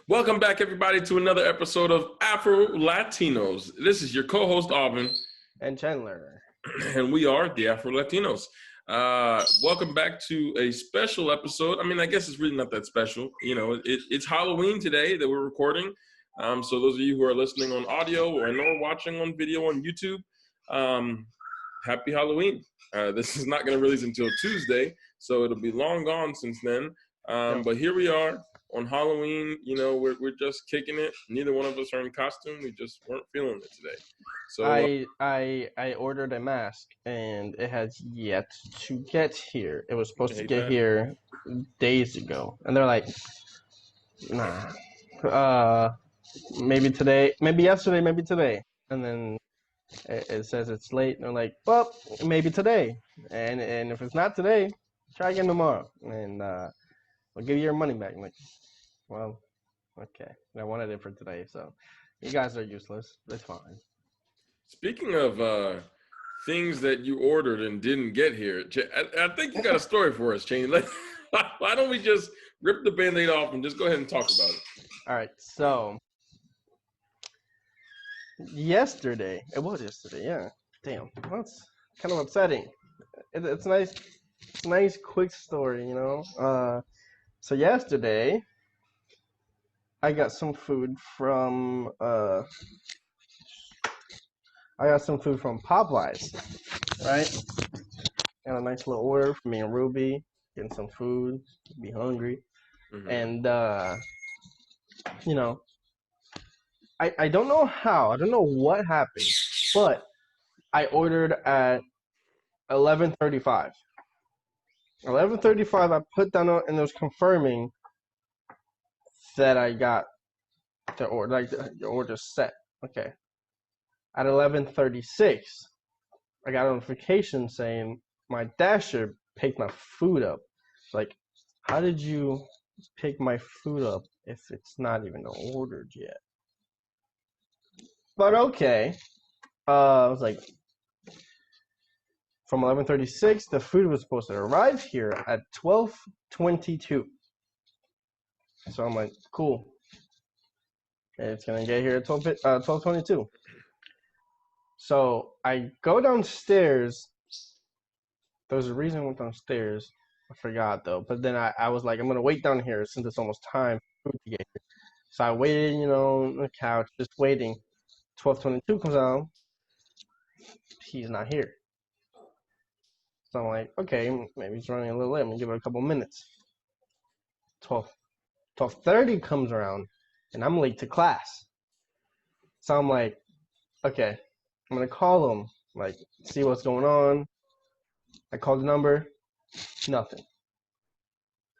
Welcome back, everybody, to another episode of AfroLatinos. This is your co-host, Aubyn. And Chandler. And we are the AfroLatinos. Welcome back to a special episode. I mean, I guess it's really not that special. You know, it's Halloween today that we're recording. So those of you who are listening on audio or watching on video on YouTube, happy Halloween. This is not going to release until Tuesday, so it'll be long gone since then. But here we are. On Halloween, you know, we're just kicking it. Neither one of us are in costume. We just weren't feeling it today. So I ordered a mask and it has yet to get here. It was supposed to get here days ago, and they're like, nah, maybe today, maybe yesterday, maybe today, and then it says it's late. And they're like, well, maybe today, and if it's not today, try again tomorrow, and I'll give you your money back. I'm like, well, okay. I wanted it for today, so you guys are useless. It's fine. Speaking of things that you ordered and didn't get here, I think you got a story for us, Shane. Why don't we just rip the Band-Aid off and just go ahead and talk about it? All right, so yesterday, it was yesterday, yeah. Damn, that's kind of upsetting. It's nice. It's a nice, quick story, you know. So yesterday, I got some food from Popeyes, right? Got a nice little order for me and Ruby, getting some food, be hungry, and you know, I don't know how, I don't know what happened, but I ordered at 11:35. 11:35, I put down and it was confirming that I got the order, like the order set. Okay. At 11:36, I got a notification saying my dasher picked my food up. Like, how did you pick my food up if it's not even ordered yet? But okay. I was like, from 11:36, the food was supposed to arrive here at 12:22. So I'm like, cool. It's gonna get here at 12:22. So I go downstairs. There's a reason I went downstairs. I forgot though. But then I was like, I'm gonna wait down here since it's almost time for food to get here. So I waited, you know, on the couch, just waiting. 12:22 comes out. He's not here. So I'm like, okay, maybe he's running a little late. I'm gonna give it a couple minutes. 12:30 comes around, and I'm late to class. So I'm like, okay, I'm gonna call him, like, see what's going on. I called the number, nothing.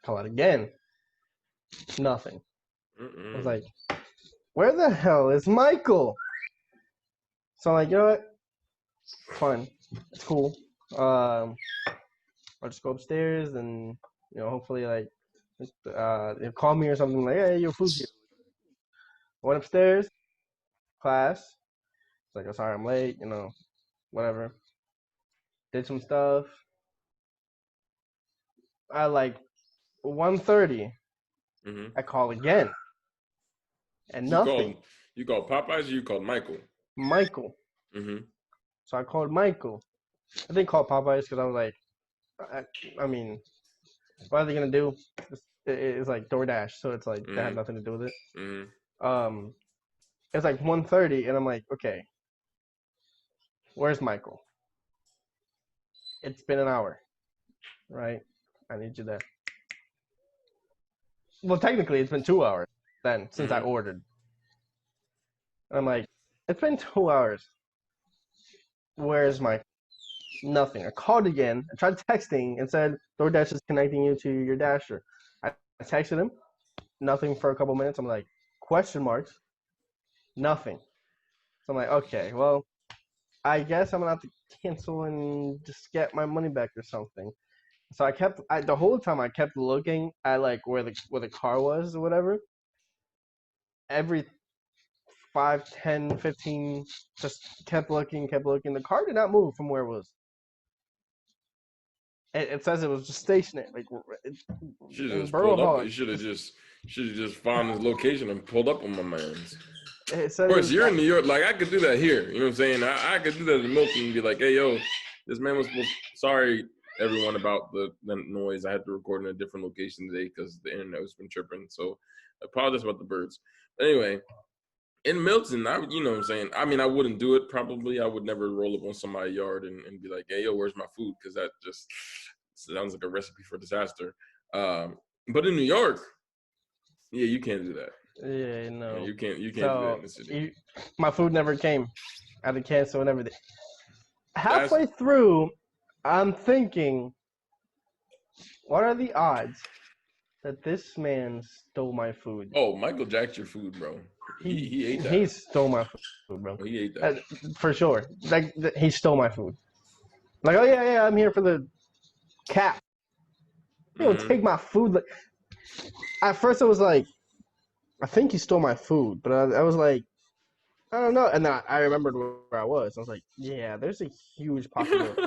Call it again, nothing. I was like, where the hell is Michael? So I'm like, you know what? Fine, it's cool. I'll just go upstairs and, you know, hopefully, like, they'll call me or something like, hey, your food's here. I went upstairs, class. It's like, oh, sorry, I'm late, you know, whatever. Did some stuff. At like 1:30, I call again. And nothing. You called Popeyes or you called Michael? Michael. So I called Michael. I didn't call Popeyes because I was like, I mean, what are they going to do? It's like DoorDash, so it's like, that had nothing to do with it. It's like 1:30, and I'm like, okay, where's Michael? It's been an hour, right? I need you there. Well, technically, it's been 2 hours then since I ordered. I'm like, it's been 2 hours. Where's Michael? Nothing. I called again. I tried texting and said, DoorDash is connecting you to your Dasher. I texted him. Nothing for a couple minutes. I'm like, question marks. Nothing. So I'm like, okay, well, I guess I'm going to have to cancel and just get my money back or something. So the whole time I kept looking at like where the car was or whatever. Every 5, 10, 15, just kept looking. The car did not move from where it was. It says it was just stationary. Like, you should have just pulled up. You should have Should have just found his location and pulled up on my man's. It Of course, says you're that, in New York. Like, I could do that here. You know what I'm saying? I could do that in Milton and be like, hey, yo, this man was supposed. Sorry, everyone, about the noise. I had to record in a different location today because the internet has been tripping. So, I apologize about the birds. But anyway, in Milton, you know what I'm saying? I mean, I wouldn't do it probably. I would never roll up on somebody's yard and be like, hey, yo, where's my food? Because that just sounds like a recipe for disaster. But in New York, yeah, you can't do that. yeah, Yeah, no. you can't do that in So the city. my food never came. I had to cancel and everything. That's Halfway through, I'm thinking, what are the odds that this man stole my food? Michael Jack's your food, bro. He ate He that. stole my food, bro. Oh, he ate that. For sure. Like he stole my food. Like, oh yeah, I'm here for the cap. He'll take my food. Like, at first, I was like, I think he stole my food, but I was like, I don't know. And then I remembered where I was. I was like, yeah, there's a huge possibility.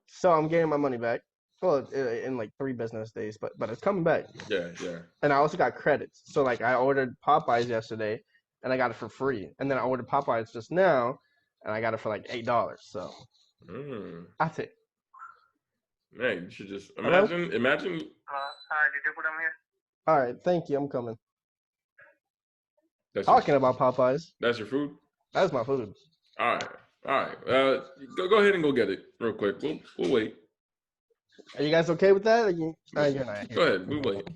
So I'm getting my money back. Well, in like 3 business days, but it's coming back. Yeah. And I also got credits. So like I ordered Popeyes yesterday, and I got it for free. And then I ordered Popeyes just now, and I got it for like $8. So that's it. Man, you should just Hello? imagine. Hi, did you put them here? All right, thank you. I'm coming. That's Talking about Popeyes, that's your food. that's my food. All right. Go ahead and go get it real quick. We'll wait. Are you guys okay with that? You're not. Go ahead. We'll wait.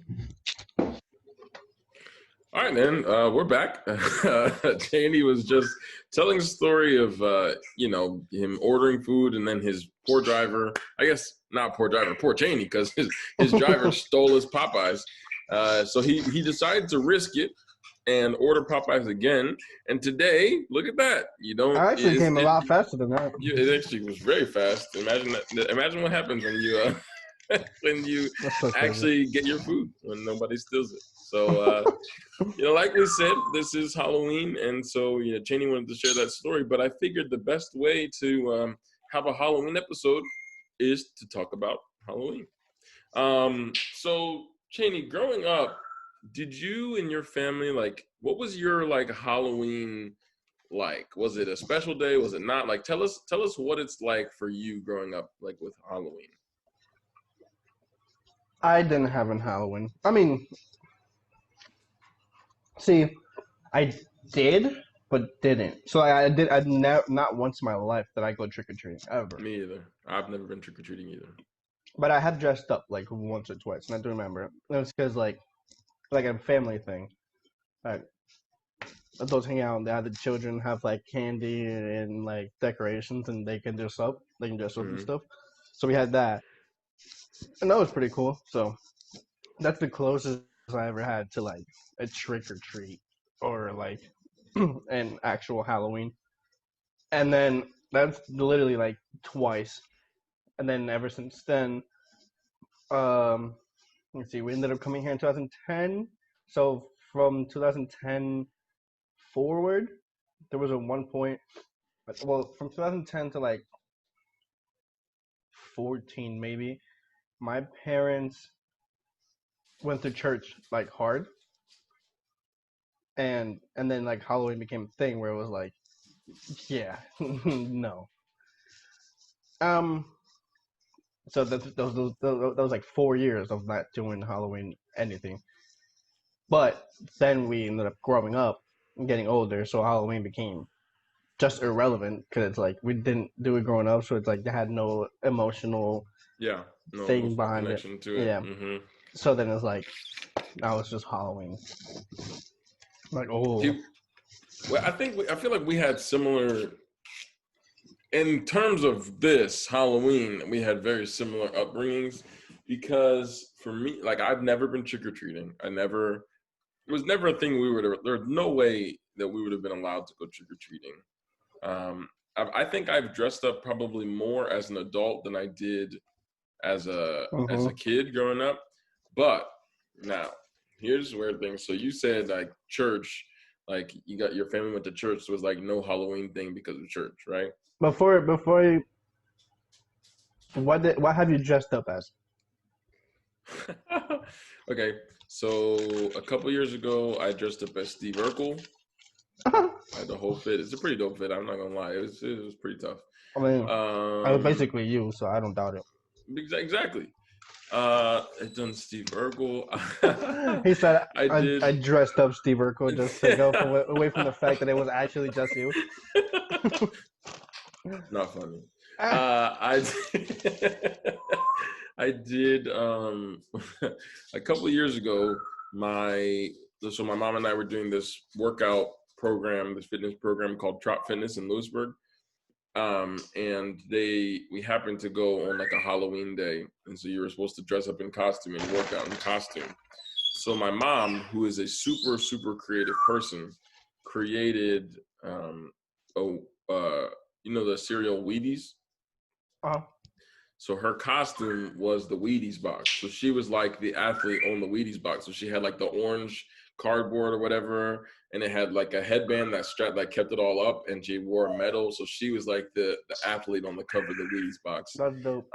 All right, man. We're back. Cheney was just telling the story of him ordering food and then his poor driver. I guess not poor driver, poor Cheney, because his driver stole his Popeyes. So he decided to risk it and order Popeyes again. And today, look at that. You don't. I actually came a lot faster than that. It actually was very fast. Imagine that. Imagine what happens when you when you So actually get your food when nobody steals it. So like we said, this is Halloween, and so Cheney wanted to share that story. But I figured the best way to have a Halloween episode is to talk about Halloween. So Cheney, growing up, did you and your family what was your Halloween like? Was it a special day? Was it not? Like tell us what it's like for you growing up with Halloween. I didn't have a Halloween. I mean, see, I did, but didn't. So I did. Not once in my life did I go trick or treating ever. Me either. I've never been trick or treating either. But I have dressed up once or twice, and I do remember it. It was because like a family thing. Adults hang out, and the children have candy and decorations, and they can dress up. They can dress up and stuff. So we had that, and that was pretty cool. So that's the closest I ever had to a trick or treat or an actual Halloween. And then that's literally twice. And then ever since then, let's see, we ended up coming here in 2010. So from 2010 forward, there was a one point. Well, from 2010 to 14 maybe, my parents went to church hard, and then Halloween became a thing where it was yeah, no. So that was 4 years of not doing Halloween anything. But then we ended up growing up and getting older, so Halloween became just irrelevant because it's we didn't do it growing up, so it's they had no emotional thing behind it. To it. Yeah. Mm-hmm. So then it's now it's just Halloween. Well, I feel like we had similar. In terms of this Halloween, we had very similar upbringings because for me, I've never been trick-or-treating. It was never a thing there's no way that we would have been allowed to go trick-or-treating. I think I've dressed up probably more as an adult than I did as a kid growing up. But now, here's the weird thing. So you said church, you got your family went to church, so it was no Halloween thing because of church, right? Before you, what have you dressed up as? Okay, so a couple years ago, I dressed up as Steve Urkel. I had the whole fit. It's a pretty dope fit. I'm not gonna lie. It was pretty tough. I mean, I was basically you, so I don't doubt it. Exactly. I done Steve Urkel. He said, I did. I dressed up Steve Urkel just to go away from the fact that it was actually just you. Not funny. I I did a couple of years ago. So my mom and I were doing this workout program, this fitness program called Trop Fitness in Lewisburg. And we happened to go on like a Halloween day, and so you were supposed to dress up in costume and work out in costume. So my mom, who is a super creative person, created the cereal Wheaties. So her costume was the Wheaties box. So she was like the athlete on the Wheaties box. So she had like the orange cardboard or whatever, and it had like a headband that kept it all up, and she wore a medal. So she was like the athlete on the cover of the Wheaties box. That's dope.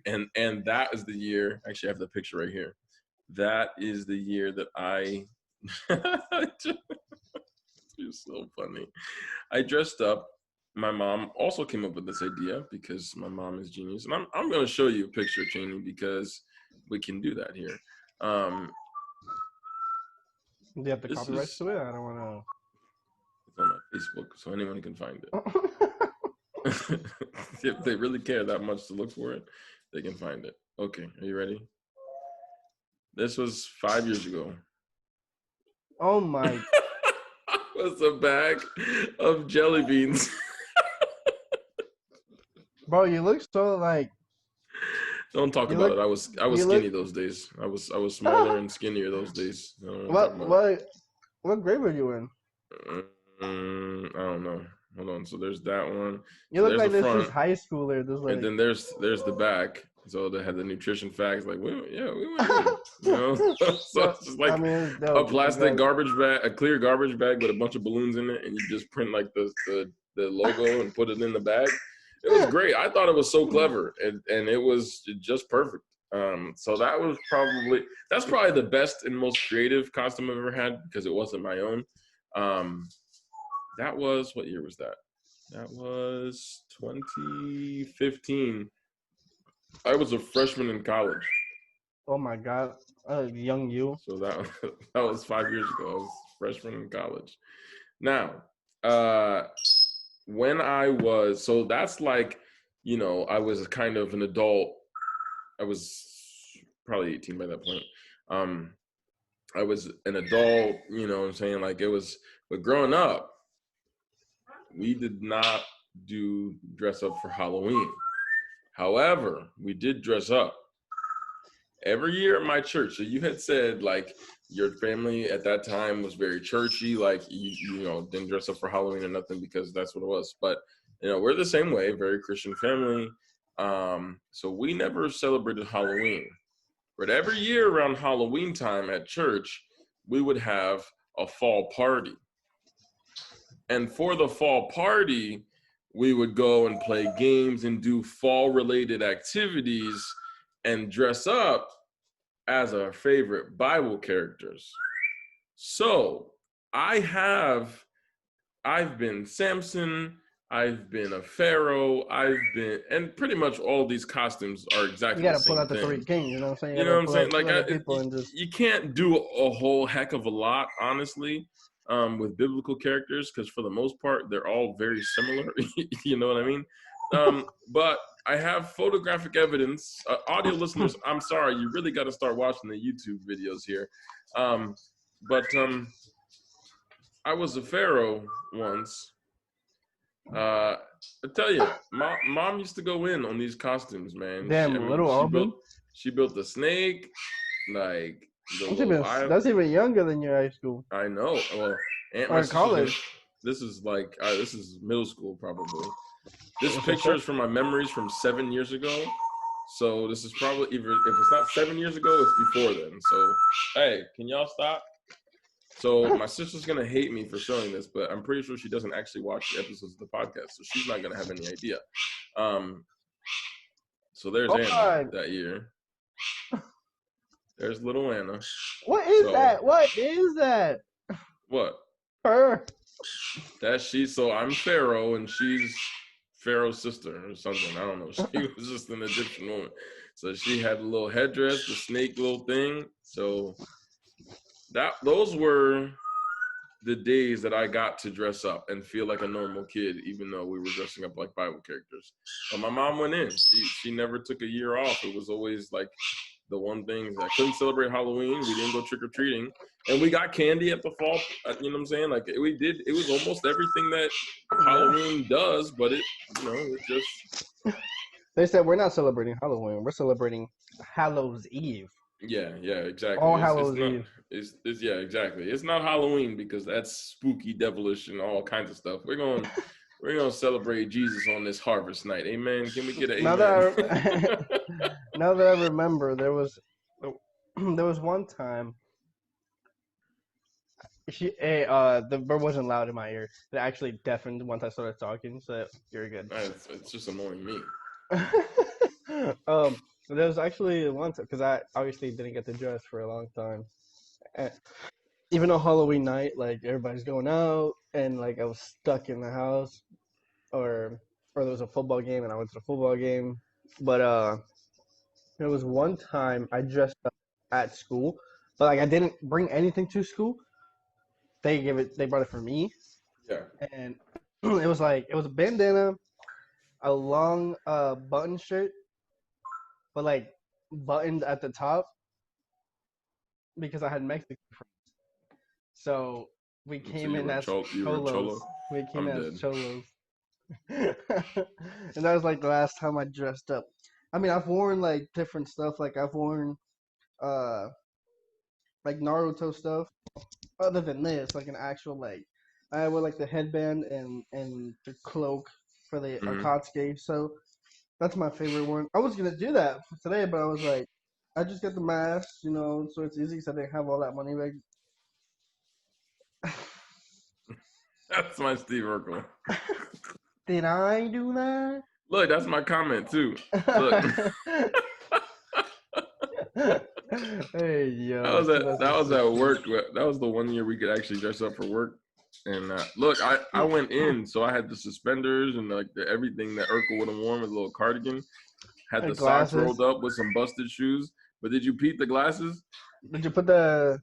And that is the year. Actually, I have the picture right here. That is the year that I. It's so funny. I dressed up. My mom also came up with this idea because my mom is genius, and I'm going to show you a picture, Cheney, because we can do that here. Do you have the copyrights to it? I don't want to. It's on my Facebook, so anyone can find it. If they really care that much to look for it, they can find it. Okay, are you ready? This was 5 years ago. Oh my! It was a bag of jelly beans. Bro, you look so like. Don't talk about it. I was skinny those days. I was smaller and skinnier those days. What grade were you in? I don't know. Hold on. So there's that one. You look like this is high schooler. And then there's the back. So they had the nutrition facts. Like we went good, you know. So it's just like a plastic garbage bag, a clear garbage bag with a bunch of balloons in it, and you just print like the logo and put it in the bag. It was great. I thought it was so clever, and it was just perfect. So that's probably the best and most creative costume I've ever had because it wasn't my own. That was, what year was that? That was 2015. I was a freshman in college. Oh my God, young you. So that was 5 years ago. I was a freshman in college. Now, when so that's like, I was kind of an adult. I was probably 18 by that point. I was an adult, what I'm saying? Like but growing up, we did not do dress up for Halloween. However, we did dress up every year at my church. So you had said like your family at that time was very churchy, like you didn't dress up for Halloween or nothing because that's what it was. But we're the same way, very Christian family. So we never celebrated Halloween. But every year around Halloween time at church, we would have a fall party. And for the fall party, we would go and play games and do fall-related activities and dress up as our favorite Bible characters. So I've been Samson, I've been a pharaoh, and pretty much all these costumes are exactly the same thing. You gotta pull out the three kings, you know what I'm saying? You know what I'm saying? Like you can't do a whole heck of a lot, honestly. With biblical characters, because for the most part, they're all very similar. You know what I mean? But I have photographic evidence. Audio listeners, I'm sorry, you really got to start watching the YouTube videos here. But I was a pharaoh once. I tell you, mom used to go in on these costumes, man. She built the snake, like. That's even younger than your high school. I know. Well, or college. This is middle school probably. This picture is from my memories from 7 years ago. So this is probably if it's not 7 years ago, it's before then. So hey, can y'all stop? So my sister's gonna hate me for showing this, but I'm pretty sure she doesn't actually watch the episodes of the podcast, so she's not gonna have any idea. So there's Anna that year. There's little Anna. What is that? What is that? What? Her. So I'm Pharaoh and she's Pharaoh's sister or something. I don't know. She was just an Egyptian woman. So she had a little headdress, the snake little thing. So those were the days that I got to dress up and feel like a normal kid, even though we were dressing up like Bible characters. But my mom went in. She never took a year off. It was always like the one thing that I couldn't celebrate Halloween. We didn't go trick-or-treating. And we got candy at the fall. You know what I'm saying? Like it was almost everything that Halloween does, but it just. They said we're not celebrating Halloween. We're celebrating Hallows Eve. Yeah, exactly. All Hallows Eve. Yeah, exactly. It's not Halloween because that's spooky, devilish, and all kinds of stuff. We're gonna celebrate Jesus on this harvest night. Amen. Can we get an amen? Now that I remember, there was one time the bird wasn't loud in my ear. It actually deafened once I started talking, so you're good. It's just annoying me. There was actually one time, because I obviously didn't get to dress for a long time. Even on Halloween night, like everybody's going out, and like I was stuck in the house, or there was a football game, and I went to the football game. But there was one time I dressed up at school, but like I didn't bring anything to school. They brought it for me. Yeah. And it was a bandana, a long button shirt, but like buttoned at the top because I had Mexican friends. So we came in as cholos. We came in as cholos. And that was like the last time I dressed up. I mean, I've worn like different stuff. Like I've worn like Naruto stuff. Other than this, like an actual like, I wear like the headband and the cloak for the Akatsuki. So that's my favorite one. I was gonna do that for today, but I was like, I just get the mask, so it's easy because I didn't have all that money. Like, that's my Steve Urkel. Did I do that? Look, that's my comment too. Look. Hey, yo. That was at work. That was the one year we could actually dress up for work. And look, I went in, so I had the suspenders and like everything that Urkel would have worn with a little cardigan. Had the socks rolled up with some busted shoes. But did you peep the glasses? Did you put the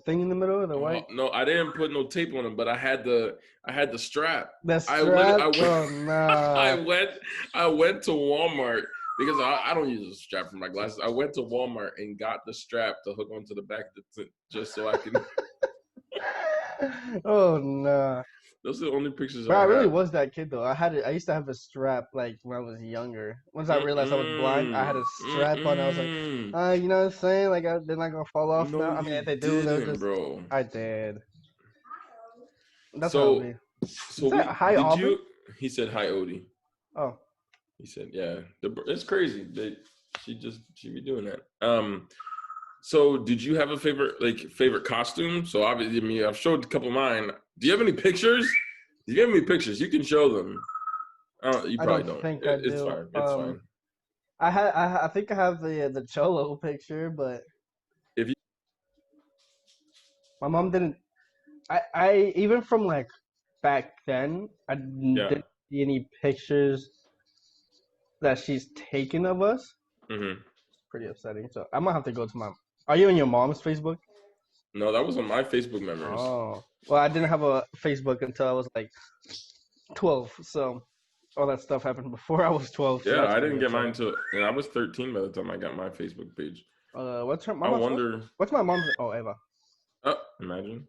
thing in the middle of the white? No, I didn't put no tape on them, but I had the strap. The strap? I went to Walmart because I don't use a strap for my glasses. I went to Walmart and got the strap to hook onto the back just so I can. Oh no! Those are the only pictures. Bro, I really was that kid though. I used to have a strap like when I was younger. Once I realized I was blind, I had a strap on. I was like, you know what I'm saying? Like they're not gonna fall off now. I mean, if they do, they'll just. Bro. I did. That's so. Hi, Aubyn? He said hi, Odie. Oh. He said, yeah. It's crazy. She be doing that. So did you have a favorite costume? So obviously, I mean, I've showed a couple of mine. Do you have any pictures? If you have any pictures, you can show them. You probably don't. It's fine. It's fine. I think I have the Cholo picture, but my mom didn't. I even from like back then, I didn't see any pictures that she's taken of us. Mm-hmm. Pretty upsetting. So I'm gonna have to go to my. Are you on your mom's Facebook? No, that was on my Facebook memories. Oh, well, I didn't have a Facebook until I was like 12. So all that stuff happened before I was 12. So yeah, I didn't get mine until I was 13 by the time I got my Facebook page. What's her? What's my mom's? Oh, Eva. Oh, imagine.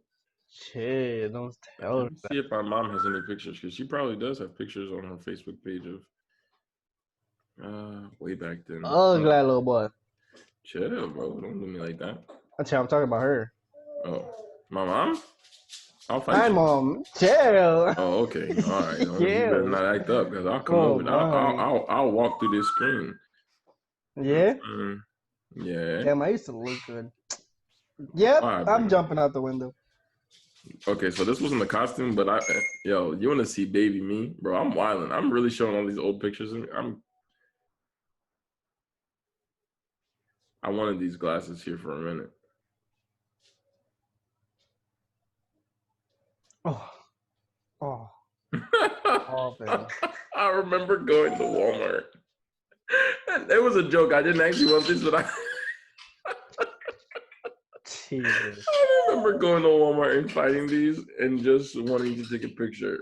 Shit, don't tell her. See if my mom has any pictures because she probably does have pictures on her Facebook page of way back then. Oh, glad little boy. Chill, bro. Don't do me like that. I'm talking about her. Oh, my mom? I'll fight Hi, you. Mom. Chill. Oh, okay. All right. You better not act up because I'll come over. I'll walk through this screen. Yeah? Yeah. Damn, I used to look good. Yep, right, I'm jumping out the window. Okay, so this wasn't the costume, but you want to see baby me? Bro, I'm wilding. I'm really showing all these old pictures. I wanted these glasses here for a minute. Oh, man. I remember going to Walmart. And it was a joke. I didn't actually want this, but Jesus. I remember going to Walmart and finding these and just wanting to take a picture.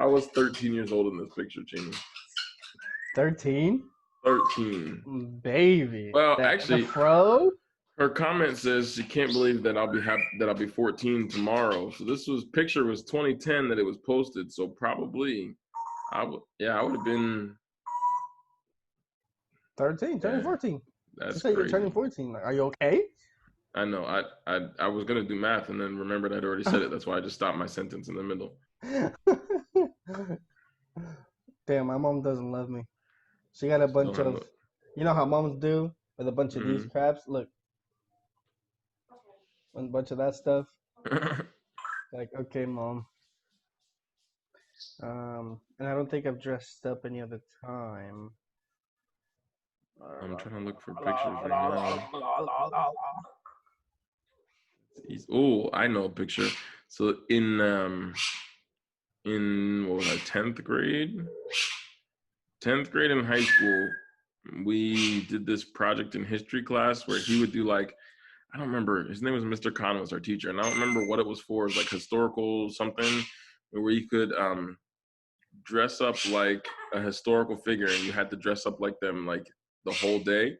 I was 13 years old in this picture, Cheney. 13? 13. Baby. Well, actually, the fro? her comment says she can't believe that I'll be 14 tomorrow. So this picture was 2010 that it was posted. So probably, I would have been 13, turning 14. That's She said crazy. you're turning 14. Like, are you okay? I know. I was gonna do math and then remembered I'd already said it. That's why I just stopped my sentence in the middle. Damn, my mom doesn't love me. She got a bunch of, you know how moms do with a bunch of these crabs. Look, a bunch of that stuff. Like, okay, mom. And I don't think I've dressed up any other time. I'm trying to look for pictures right now. Oh, I know a picture. So in what was I, 10th grade? 10th grade in high school, we did this project in history class where he would do like, I don't remember, his name was Mr. Khan, was our teacher, and I don't remember what it was for. It was like historical something where you could dress up like a historical figure, and you had to dress up like them like the whole day.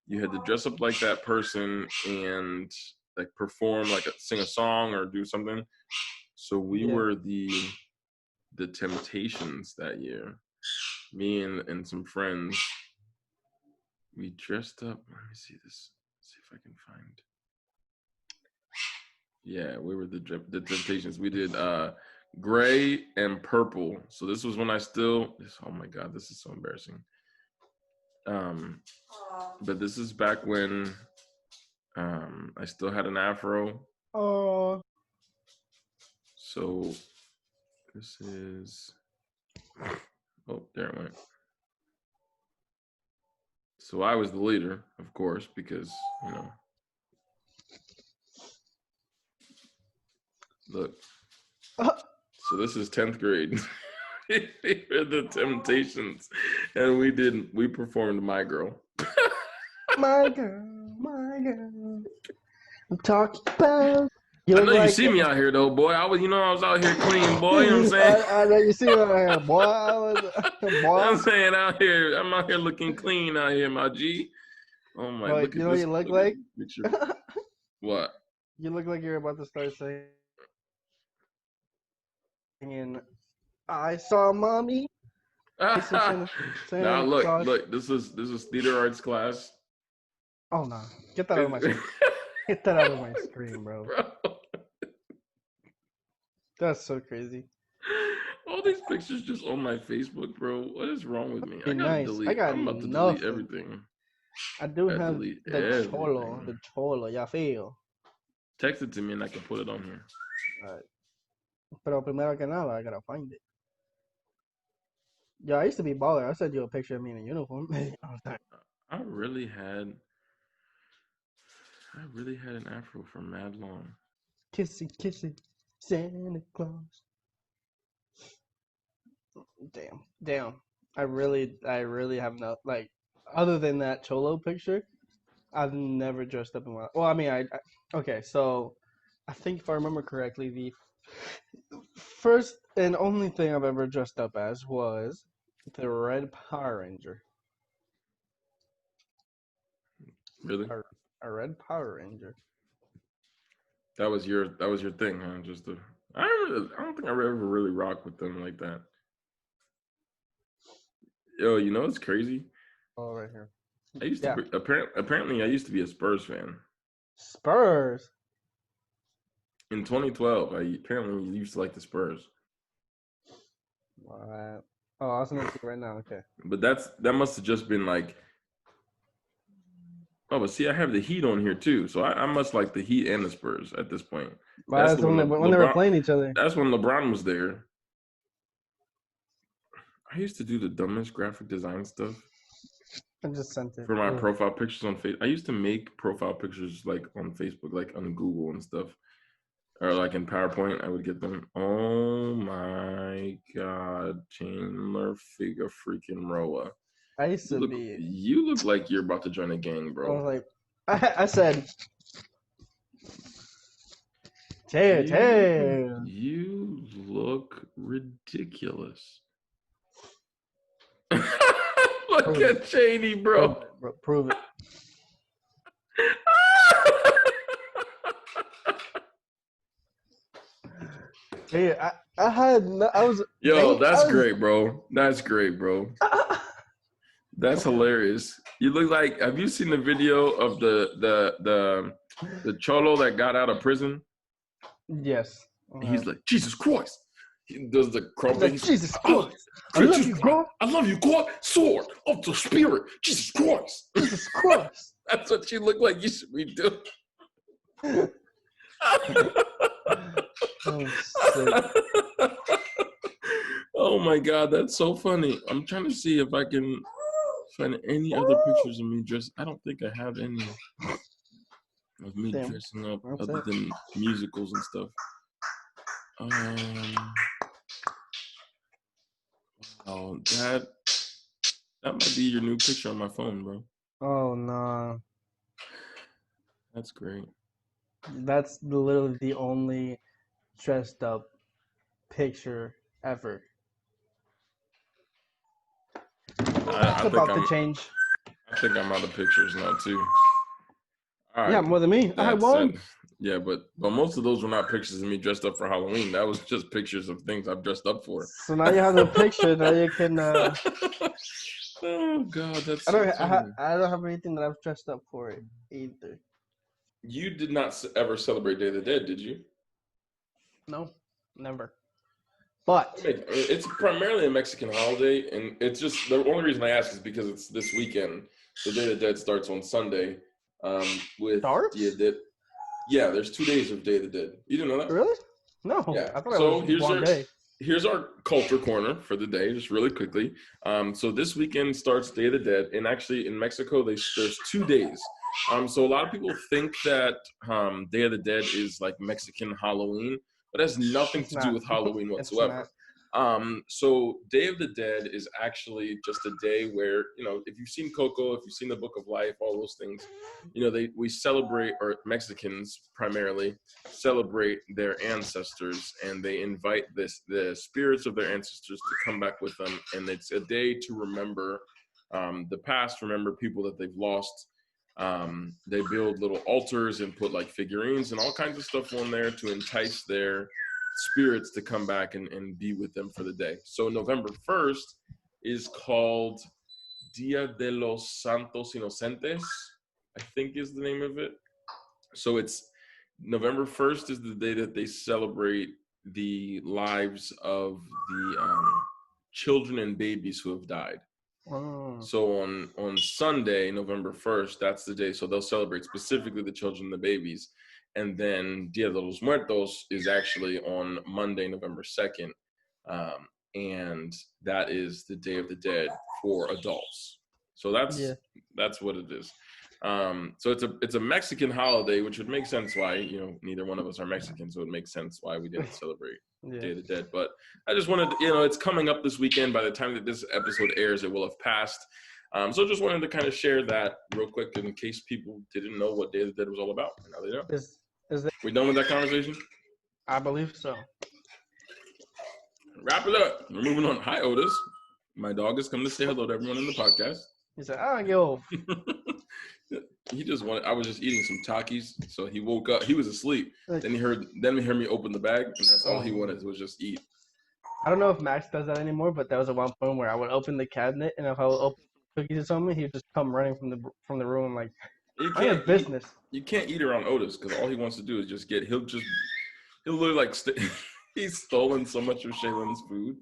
You had to dress up like that person and like perform, like sing a song or do something. So we were the Temptations that year. Me and some friends. We dressed up. Let me see this. See if I can find. Yeah, we were the Temptations. We did gray and purple. So this was when oh my God, this is so embarrassing. But this is back when I still had an afro. Oh. So this is, oh, there it went. So I was the leader, of course, because, you know. Look. So this is 10th grade. We're the Temptations. And we performed My Girl. My girl. I'm talking about. I know you see me out here though, boy. I was out here clean, boy. You know what I'm saying? I know you see me out here, boy. I'm saying I'm out here looking clean out here, my G. Oh my! But you know what you look like? What? You look like you're about to start singing. I saw mommy. Now look. This is theater arts class. Oh no! Get that out of my screen. Get that out of my screen, bro. That's so crazy. All these pictures just on my Facebook, bro. What is wrong with me? I'm about to delete everything. I do have the cholo, ya feel. Text it to me and I can put it on here. Alright. Pero primero que nada, I gotta find it. Yeah, I used to be baller. I sent you a picture of me in a uniform. I really had an afro for mad long. Kissy, Santa Claus. Damn. I really have no, like, other than that cholo picture, I've never dressed up in my. Well, I mean, okay, so I think if I remember correctly, the first and only thing I've ever dressed up as was the Red Power Ranger. Really? A Red Power Ranger. That was your thing, huh? I don't think I ever really rocked with them like that. Yo, you know what's crazy? Oh, right here. I used to apparently I used to be a Spurs fan. Spurs. In 2012, I apparently used to like the Spurs. What? Oh, I was gonna see right now. Okay. But that must have just been like. Oh, but see, I have the Heat on here too, so I must like the Heat and the Spurs at this point. Well, that's when they were playing each other. That's when LeBron was there. I used to do the dumbest graphic design stuff. I just sent it. For my profile pictures on Facebook. I used to make profile pictures like on Facebook, like on Google and stuff. Or like in PowerPoint, I would get them. Oh my God, Chandler Figure freaking Roa. I used to be. You look like you're about to join a gang, I bro. was like, I said, hey. You look ridiculous. Look at Cheney, bro. Prove it. Hey, I was. Yo, that's great, bro. That's great, bro. That's hilarious. You look like. Have you seen the video of the cholo that got out of prison? Yes. He's like, Jesus Christ. He does the crumping. Like, Jesus Christ. I love you, God. I love you, God. Sword of the Spirit. Jesus Christ. Jesus Christ. That's what you look like. You should be doing. Oh my God, that's so funny. I'm trying to see if I can find any other pictures of me dressed. I don't think I have any of me dressing up other than musicals and stuff. Oh, that might be your new picture on my phone, bro. Oh no. That's great. That's literally the only dressed up picture ever. I think about to change. I think I'm out of pictures now too. All right. Yeah, more than me. I had one. Yeah, but most of those were not pictures of me dressed up for Halloween. That was just pictures of things I've dressed up for. So now you have the picture that you can. Oh God, that's. I don't have anything that I've dressed up for either. You did not ever celebrate Day of the Dead, did you? No, never. But it's primarily a Mexican holiday, and it's just the only reason I ask is because it's this weekend. The Day of the Dead starts on Sunday. With yeah, there's 2 days of Day of the Dead. You didn't know that? Really? No. Yeah. I thought so it was one day. Here's our culture corner for the day, just really quickly. So this weekend starts Day of the Dead, and actually in Mexico there's 2 days. So a lot of people think that Day of the Dead is like Mexican Halloween, but it has nothing to do with Halloween whatsoever. So Day of the Dead is actually just a day where, if you've seen Coco, if you've seen the Book of Life, all those things, we celebrate, or Mexicans primarily celebrate their ancestors, and they invite the spirits of their ancestors to come back with them. And it's a day to remember the past, remember people that they've lost. They build little altars and put like figurines and all kinds of stuff on there to entice their spirits to come back and be with them for the day. So November 1st is called Dia de los Santos Inocentes, I think is the name of it. So it's November 1st is the day that they celebrate the lives of the children and babies who have died. So on Sunday, November 1st, that's the day. So they'll celebrate specifically the children and the babies. And then Dia de los Muertos is actually on Monday, November 2nd. And that is the Day of the Dead for adults. So that's what it is. So it's a Mexican holiday, which would make sense why, neither one of us are Mexican. So it makes sense why we didn't celebrate Day of the Dead. But I just wanted to, it's coming up this weekend. By the time that this episode airs, it will have passed. So just wanted to kind of share that real quick in case people didn't know what Day of the Dead was all about. Now they know. We done with that conversation? I believe so. Wrap it up. We're moving on. Hi, Otis. My dog has come to say hello to everyone in the podcast. He said, yo. He just wanted, I was just eating some Takis, so he woke up. He was asleep. Then he heard me open the bag, and that's all he wanted was just eat. I don't know if Max does that anymore, but that was at one point where I would open the cabinet, and if I would open cookies or something, he would just come running from the room like, I have business. You can't eat around Otis because all he wants to do is just he'll literally like he's stolen so much of Shaylin's food.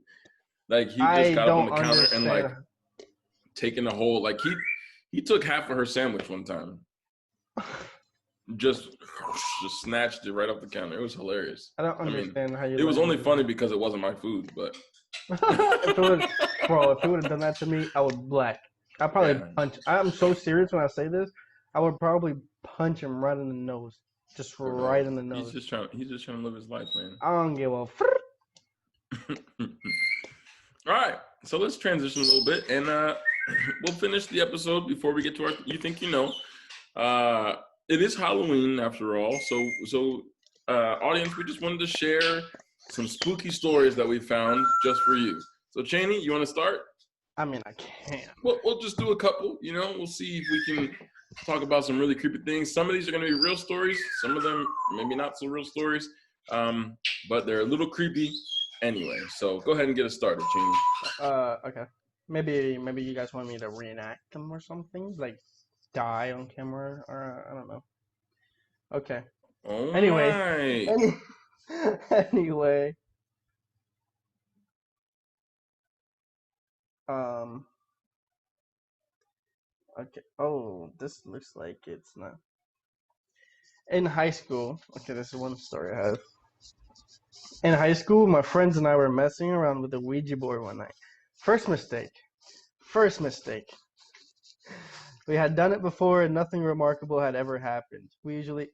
Like he just got up on the counter and like taken the whole, like he took half of her sandwich one time. Just snatched it right off the counter. It was hilarious. I don't understand how you. It was only funny because it wasn't my food, but if he would have done that to me, I would black. I probably Yeah. punch. I'm so serious when I say this. I would probably punch him right in the nose, just right in the He's nose. just trying to live his life, man. I don't give a. All right, so let's transition a little bit, and we'll finish the episode before we get to our You Think You Know. It is Halloween after all, so audience, we just wanted to share some spooky stories that we found just for you. So Cheney, you want to start? I mean, I can't. We'll just do a couple. We'll see if we can talk about some really creepy things. Some of these are going to be real stories. Some of them maybe not so real stories, but they're a little creepy anyway. So go ahead and get us started, Cheney. Okay. Maybe you guys want me to reenact them or something, like die on camera, or I don't know. Okay. Oh Anyway. my. Anyway. Um. Okay. Oh, this looks like it's not. In high school, okay, this is one story I have. In high school, my friends and I were messing around with the Ouija board one night. First mistake. First mistake. We had done it before and nothing remarkable had ever happened. We usually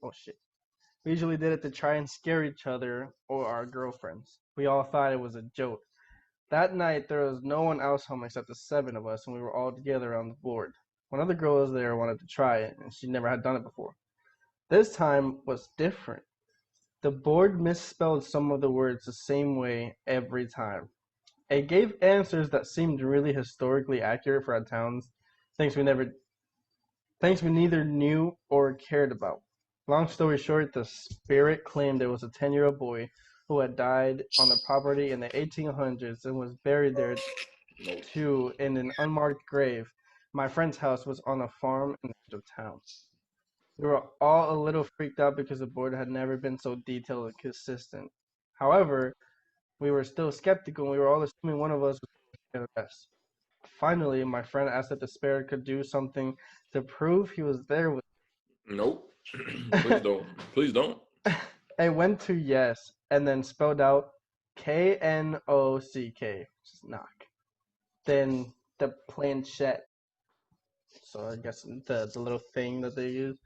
did it to try and scare each other or our girlfriends. We all thought it was a joke. That night, there was no one else home except the 7 of us, and we were all together on the board. One of the girls there wanted to try it, and she never had done it before. This time was different. The board misspelled some of the words the same way every time. It gave answers that seemed really historically accurate for our towns, things we neither knew or cared about. Long story short, the spirit claimed it was a 10-year-old boy who had died on the property in the 1800s and was buried there too in an unmarked grave. My friend's house was on a farm in the edge of town. We were all a little freaked out because the board had never been so detailed and consistent. However, we were still skeptical and we were all assuming one of us was the rest. Finally, my friend asked if the spirit could do something to prove he was there with Nope. Please don't. Please don't. I went to yes and then spelled out Knock, which is knock. Then the planchette, so I guess the little thing that they use,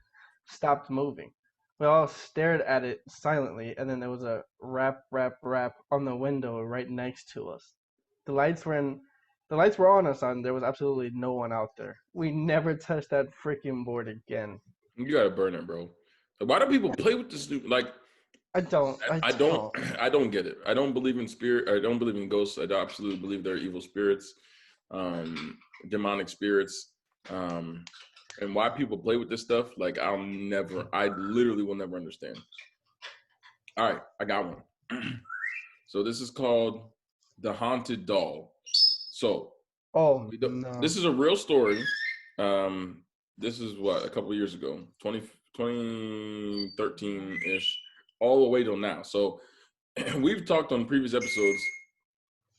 stopped moving. We all stared at it silently, and then there was a rap, rap, rap on the window right next to us. The lights were on us, and there was absolutely no one out there. We never touched that freaking board again. You gotta burn it, bro. Why do people play with this? Like, I don't. I don't get it. I don't believe in spirit. I don't believe in ghosts. I absolutely believe they're evil spirits, demonic spirits. And why people play with this stuff, like I literally will never understand. All right, I got one. So this is called The Haunted Doll. So Oh, no. this is a real story. This is what, a couple of years ago, 2013-ish, all the way till now. So we've talked on previous episodes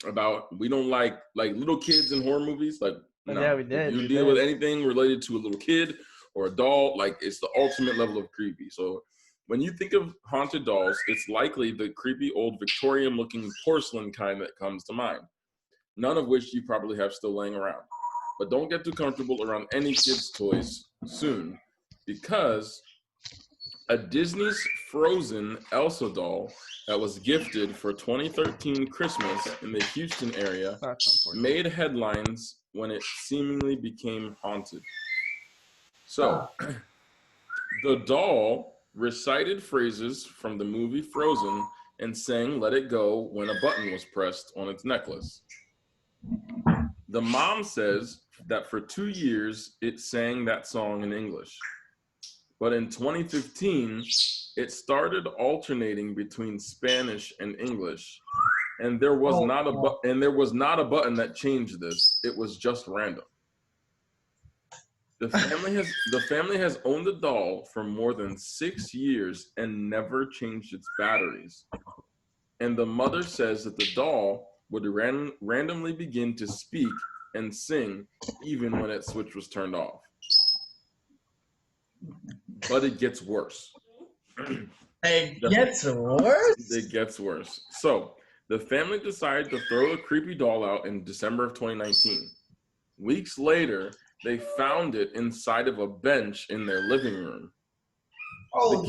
about we don't like little kids in horror movies. Like, no, yeah, we did. If you deal with anything related to a little kid or a doll, like it's the ultimate level of creepy. So when you think of haunted dolls, it's likely the creepy old Victorian-looking porcelain kind that comes to mind. None of which you probably have still laying around. But don't get too comfortable around any kids' toys soon, because a Disney's Frozen Elsa doll that was gifted for 2013 Christmas in the Houston area made headlines when it seemingly became haunted. So, the doll recited phrases from the movie Frozen and sang "Let It Go" when a button was pressed on its necklace. The mom says that for 2 years it sang that song in English. But in 2015, it started alternating between Spanish and English. And there was not a button that changed this. It was just random. The family has owned the doll for more than 6 years and never changed its batteries. And the mother says that the doll would randomly begin to speak and sing even when its switch was turned off. But it gets worse. It gets worse? It gets worse. So the family decided to throw the creepy doll out in December of 2019. Weeks later, they found it inside of a bench in their living room. Oh,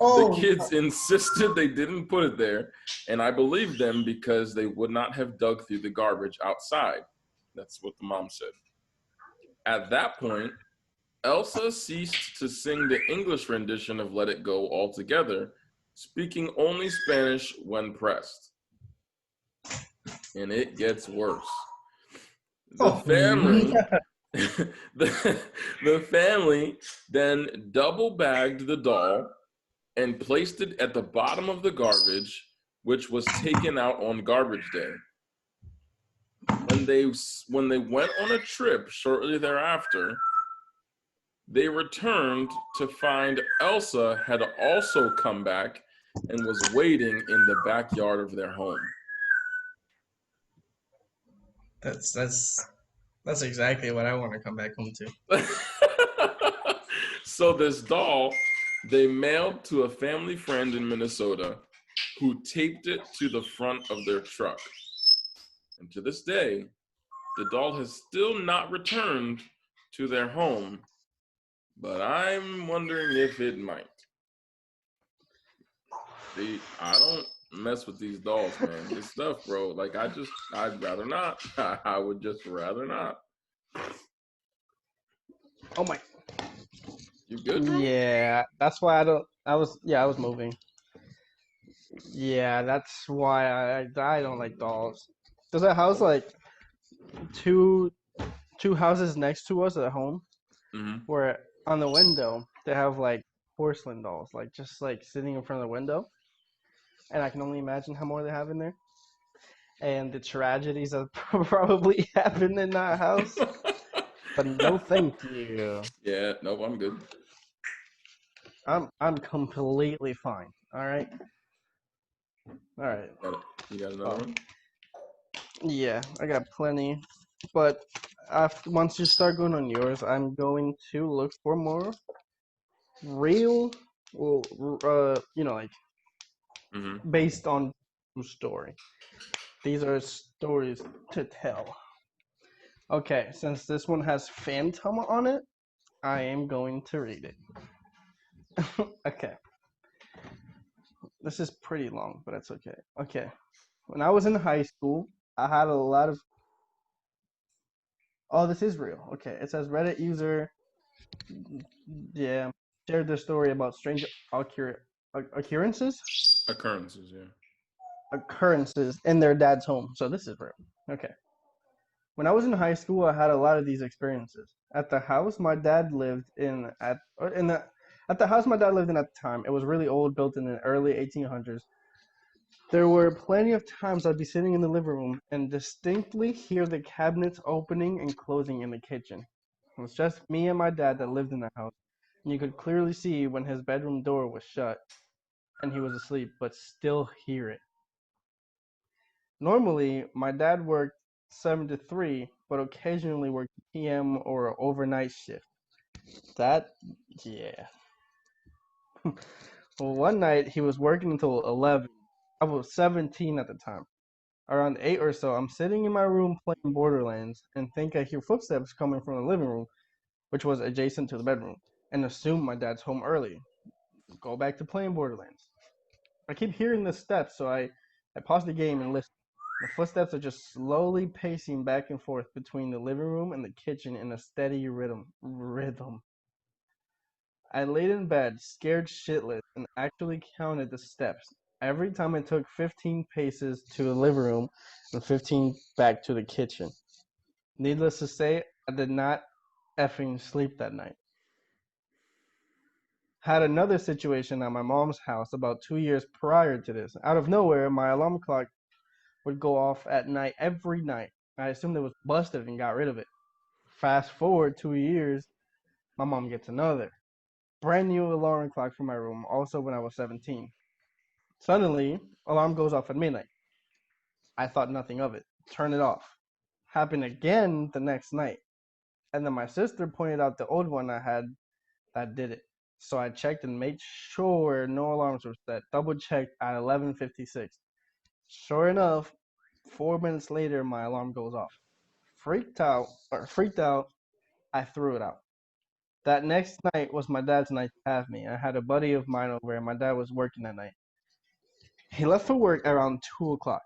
The kids insisted they didn't put it there, and I believed them because they would not have dug through the garbage outside. That's what the mom said. At that point, Elsa ceased to sing the English rendition of Let It Go altogether, speaking only Spanish when pressed. And it gets worse. The family the family then double bagged the doll and placed it at the bottom of the garbage, which was taken out on garbage day. When they went on a trip shortly thereafter, they returned to find Elsa had also come back and was waiting in the backyard of their home. That's exactly what I want to come back home to. So this doll, they mailed to a family friend in Minnesota who taped it to the front of their truck. And to this day, the doll has still not returned to their home, but I'm wondering if it might. I don't mess with these dolls, man. This stuff, bro. Like, I'd rather not. I would just rather not. Oh my. You good, bro? Yeah, that's why I was moving. Yeah, that's why I don't like dolls. There's a house like two houses next to us at home, where on the window they have like porcelain dolls, like just like sitting in front of the window, and I can only imagine how more they have in there, and the tragedies that probably happened in that house. But no, thank you. Yeah, nope, I'm good. I'm completely fine. All right. You got another one? Yeah, I got plenty. But once you start going on yours, I'm going to look for more real, like based on true story. These are stories to tell. Okay, since this one has Phantom on it, I am going to read it. Okay. This is pretty long, but it's okay. Okay. When I was in high school, I had a lot of. Oh, this is real. Okay. It says Reddit user, yeah, shared their story about strange occurrences in their dad's home. So this is real. Okay. When I was in high school, I had a lot of these experiences. At the house my dad lived in at the house my dad lived in at the time, it was really old, built in the early 1800s. There were plenty of times I'd be sitting in the living room and distinctly hear the cabinets opening and closing in the kitchen. It was just me and my dad that lived in the house, and you could clearly see when his bedroom door was shut and he was asleep, but still hear it. Normally, my dad worked 7 to 3, but occasionally worked PM or overnight shift. Yeah. Well, one night he was working until 11. I was 17 at the time. Around 8 or so, I'm sitting in my room playing Borderlands and think I hear footsteps coming from the living room, which was adjacent to the bedroom, and assume my dad's home early. Go back to playing Borderlands. I keep hearing the steps, so I pause the game and listen. The footsteps are just slowly pacing back and forth between the living room and the kitchen in a steady rhythm. I laid in bed, scared shitless, and actually counted the steps. Every time it took 15 paces to the living room and 15 back to the kitchen. Needless to say, I did not effing sleep that night. Had another situation at my mom's house about 2 years prior to this. Out of nowhere, my alarm clock would go off at night every night. I assumed it was busted and got rid of it. Fast forward 2 years, my mom gets another brand new alarm clock for my room, also when I was 17. Suddenly, alarm goes off at midnight. I thought nothing of it. Turn it off. Happened again the next night. And then my sister pointed out the old one I had that did it. So I checked and made sure no alarms were set. Double checked at 11:56. Sure enough, 4 minutes later, my alarm goes off. Freaked out, I threw it out. That next night was my dad's night to have me. I had a buddy of mine over, and my dad was working that night. He left for work around 2 o'clock,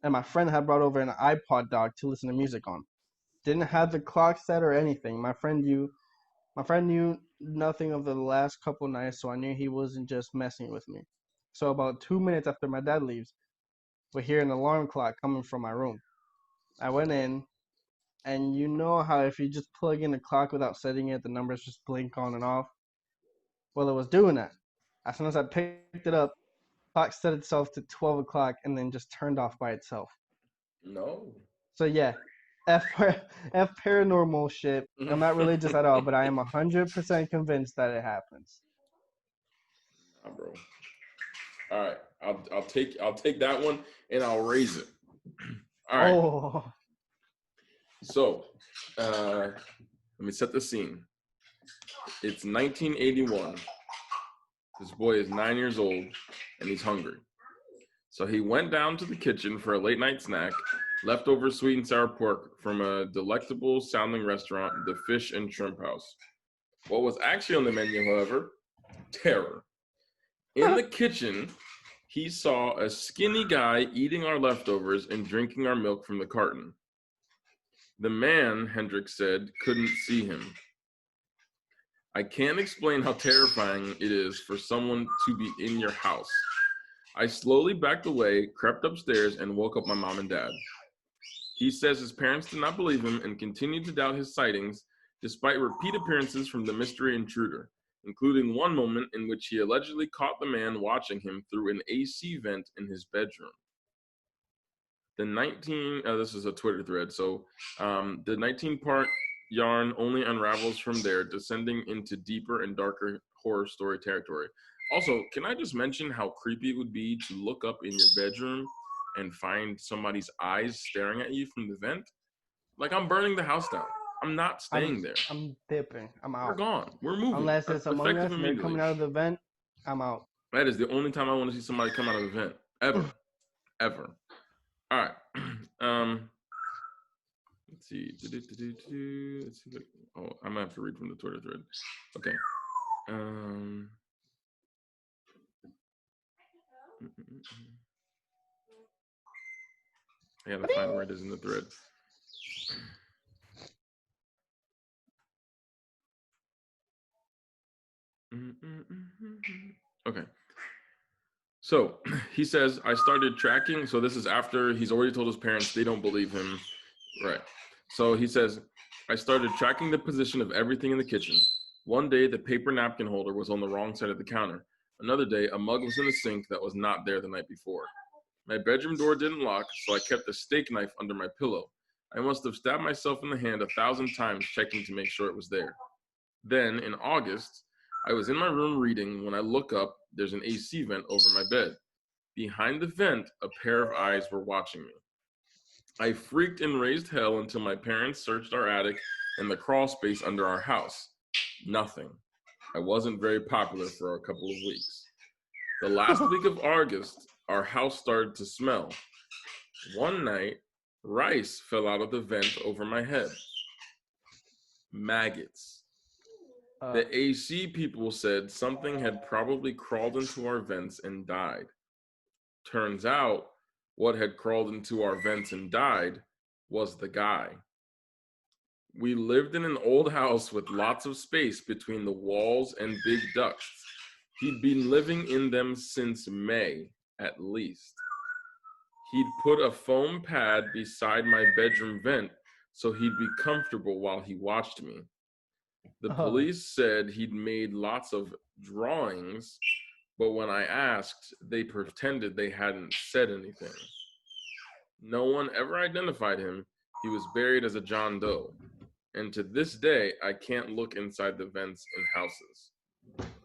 and my friend had brought over an iPod dock to listen to music on. Didn't have the clock set or anything. My friend knew nothing of the last couple nights, so I knew he wasn't just messing with me. So about 2 minutes after my dad leaves, we hear an alarm clock coming from my room. I went in, and you know how if you just plug in the clock without setting it, the numbers just blink on and off? Well, it was doing that. As soon as I picked it up, the clock set itself to 12 o'clock and then just turned off by itself. No. So yeah, F paranormal shit. I'm not religious at all, but I am 100% convinced that it happens. Nah, bro. All right, I'll take that one and I'll raise it. All right. Oh, So, let me set the scene. It's 1981. This boy is 9 years old and he's hungry. So he went down to the kitchen for a late night snack, leftover sweet and sour pork from a delectable sounding restaurant, the Fish and Shrimp House. What was actually on the menu, however, terror. In the kitchen, he saw a skinny guy eating our leftovers and drinking our milk from the carton. The man, Hendricks said, couldn't see him. I can't explain how terrifying it is for someone to be in your house. I slowly backed away, crept upstairs, and woke up my mom and dad. He says his parents did not believe him and continued to doubt his sightings, despite repeat appearances from the mystery intruder, including one moment in which he allegedly caught the man watching him through an AC vent in his bedroom. This is a Twitter thread, so the 19-part yarn only unravels from there, descending into deeper and darker horror story territory. Also, can I just mention how creepy it would be to look up in your bedroom and find somebody's eyes staring at you from the vent? Like, I'm burning the house down. I'm not staying there. I'm dipping. I'm out. We're gone. We're moving. Unless it's Among Us Effective and they're coming immediately. out of the vent, I'm out. That is the only time I want to see somebody come out of a vent. Ever. All right. Let's see. Let's see. Oh, I'm gonna have to read from the Twitter thread. Okay. I gotta find where it is in the thread. Okay. So he says, I started tracking. So this is after he's already told his parents they don't believe him. Right. So he says, I started tracking the position of everything in the kitchen. One day, the paper napkin holder was on the wrong side of the counter. Another day, a mug was in the sink that was not there the night before. My bedroom door didn't lock, so I kept a steak knife under my pillow. I must have stabbed myself in the hand 1,000 times checking to make sure it was there. Then, in August, I was in my room reading. When I look up, there's an AC vent over my bed. Behind the vent, a pair of eyes were watching me. I freaked and raised hell until my parents searched our attic and the crawl space under our house. Nothing. I wasn't very popular for a couple of weeks. The last week of August, our house started to smell. One night, rice fell out of the vent over my head. Maggots. The AC people said something had probably crawled into our vents and died. Turns out, what had crawled into our vents and died was the guy. We lived in an old house with lots of space between the walls and big ducts. He'd been living in them since May, at least. He'd put a foam pad beside my bedroom vent so he'd be comfortable while he watched me. The police said he'd made lots of drawings, but when I asked, they pretended they hadn't said anything. No one ever identified him. He was buried as a John Doe. And to this day, I can't look inside the vents in houses.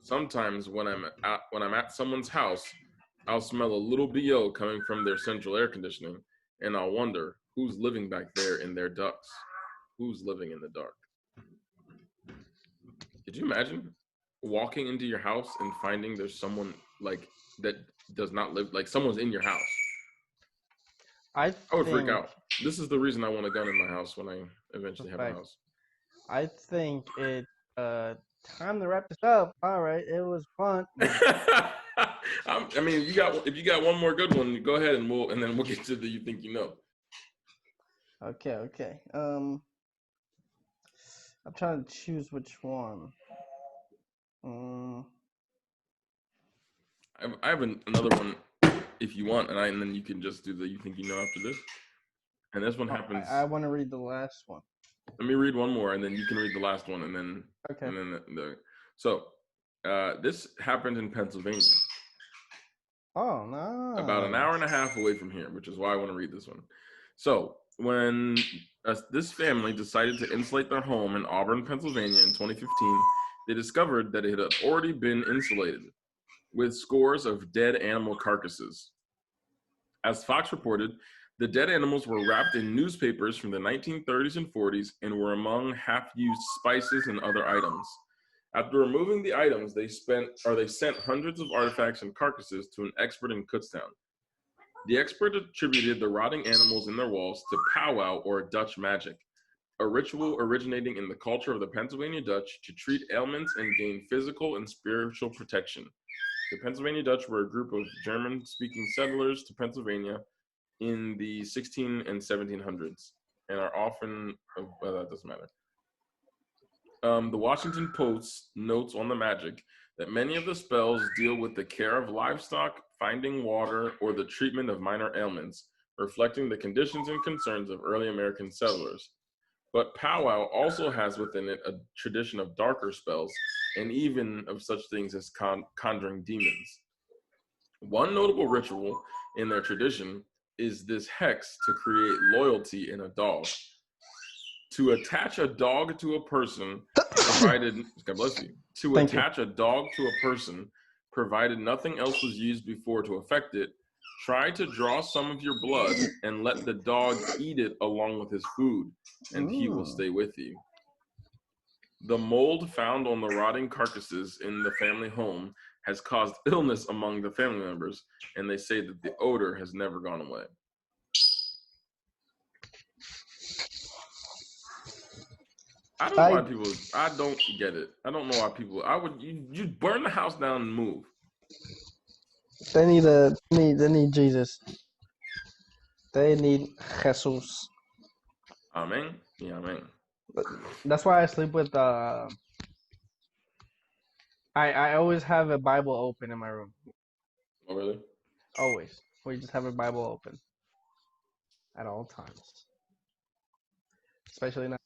Sometimes when I'm at someone's house, I'll smell a little BO coming from their central air conditioning, and I'll wonder who's living back there in their ducts. Who's living in the dark? Could you imagine walking into your house and finding there's someone like that does not live, like someone's in your house? I would freak out. This is the reason I want a gun in my house when I eventually have a house. I think it's time to wrap this up. All right, it was fun. I mean, if you got one more good one, go ahead and then we'll get to the you think you know. Okay. I'm trying to choose which one. I have another one if you want, and then you can just do the you think you know after this. And this one happens. I want to read the last one. Let me read one more, and then you can read the last one, and then okay. And then so this happened in Pennsylvania. Oh no! About an hour and a half away from here, which is why I want to read this one. So when this family decided to insulate their home in Auburn, Pennsylvania in 2015, they discovered that it had already been insulated with scores of dead animal carcasses. As Fox reported, the dead animals were wrapped in newspapers from the 1930s and 40s and were among half-used spices and other items. After removing the items, they sent hundreds of artifacts and carcasses to an expert in Kutztown. The expert attributed the rotting animals in their walls to powwow or Dutch magic, a ritual originating in the culture of the Pennsylvania Dutch to treat ailments and gain physical and spiritual protection. The Pennsylvania Dutch were a group of German-speaking settlers to Pennsylvania in the 16 and 1700s, and are often, well, that doesn't matter. The Washington Post notes on the magic that many of the spells deal with the care of livestock, finding water, or the treatment of minor ailments, reflecting the conditions and concerns of early American settlers. But powwow also has within it a tradition of darker spells, and even of such things as conjuring demons. One notable ritual in their tradition is this hex to create loyalty in a dog. To attach a dog to a person, provided God bless you. Attach a dog to a person, provided nothing else was used before to affect it, try to draw some of your blood and let the dog eat it along with his food, and he will stay with you. The mold found on the rotting carcasses in the family home has caused illness among the family members, and they say that the odor has never gone away. I don't know why people. I don't get it. I don't know why people. You burn the house down and move. They need Jesus. They need Jesus. Amen. Yeah, amen. That's why I sleep with I always have a Bible open in my room. Oh, really? Always. We just have a Bible open at all times. Especially not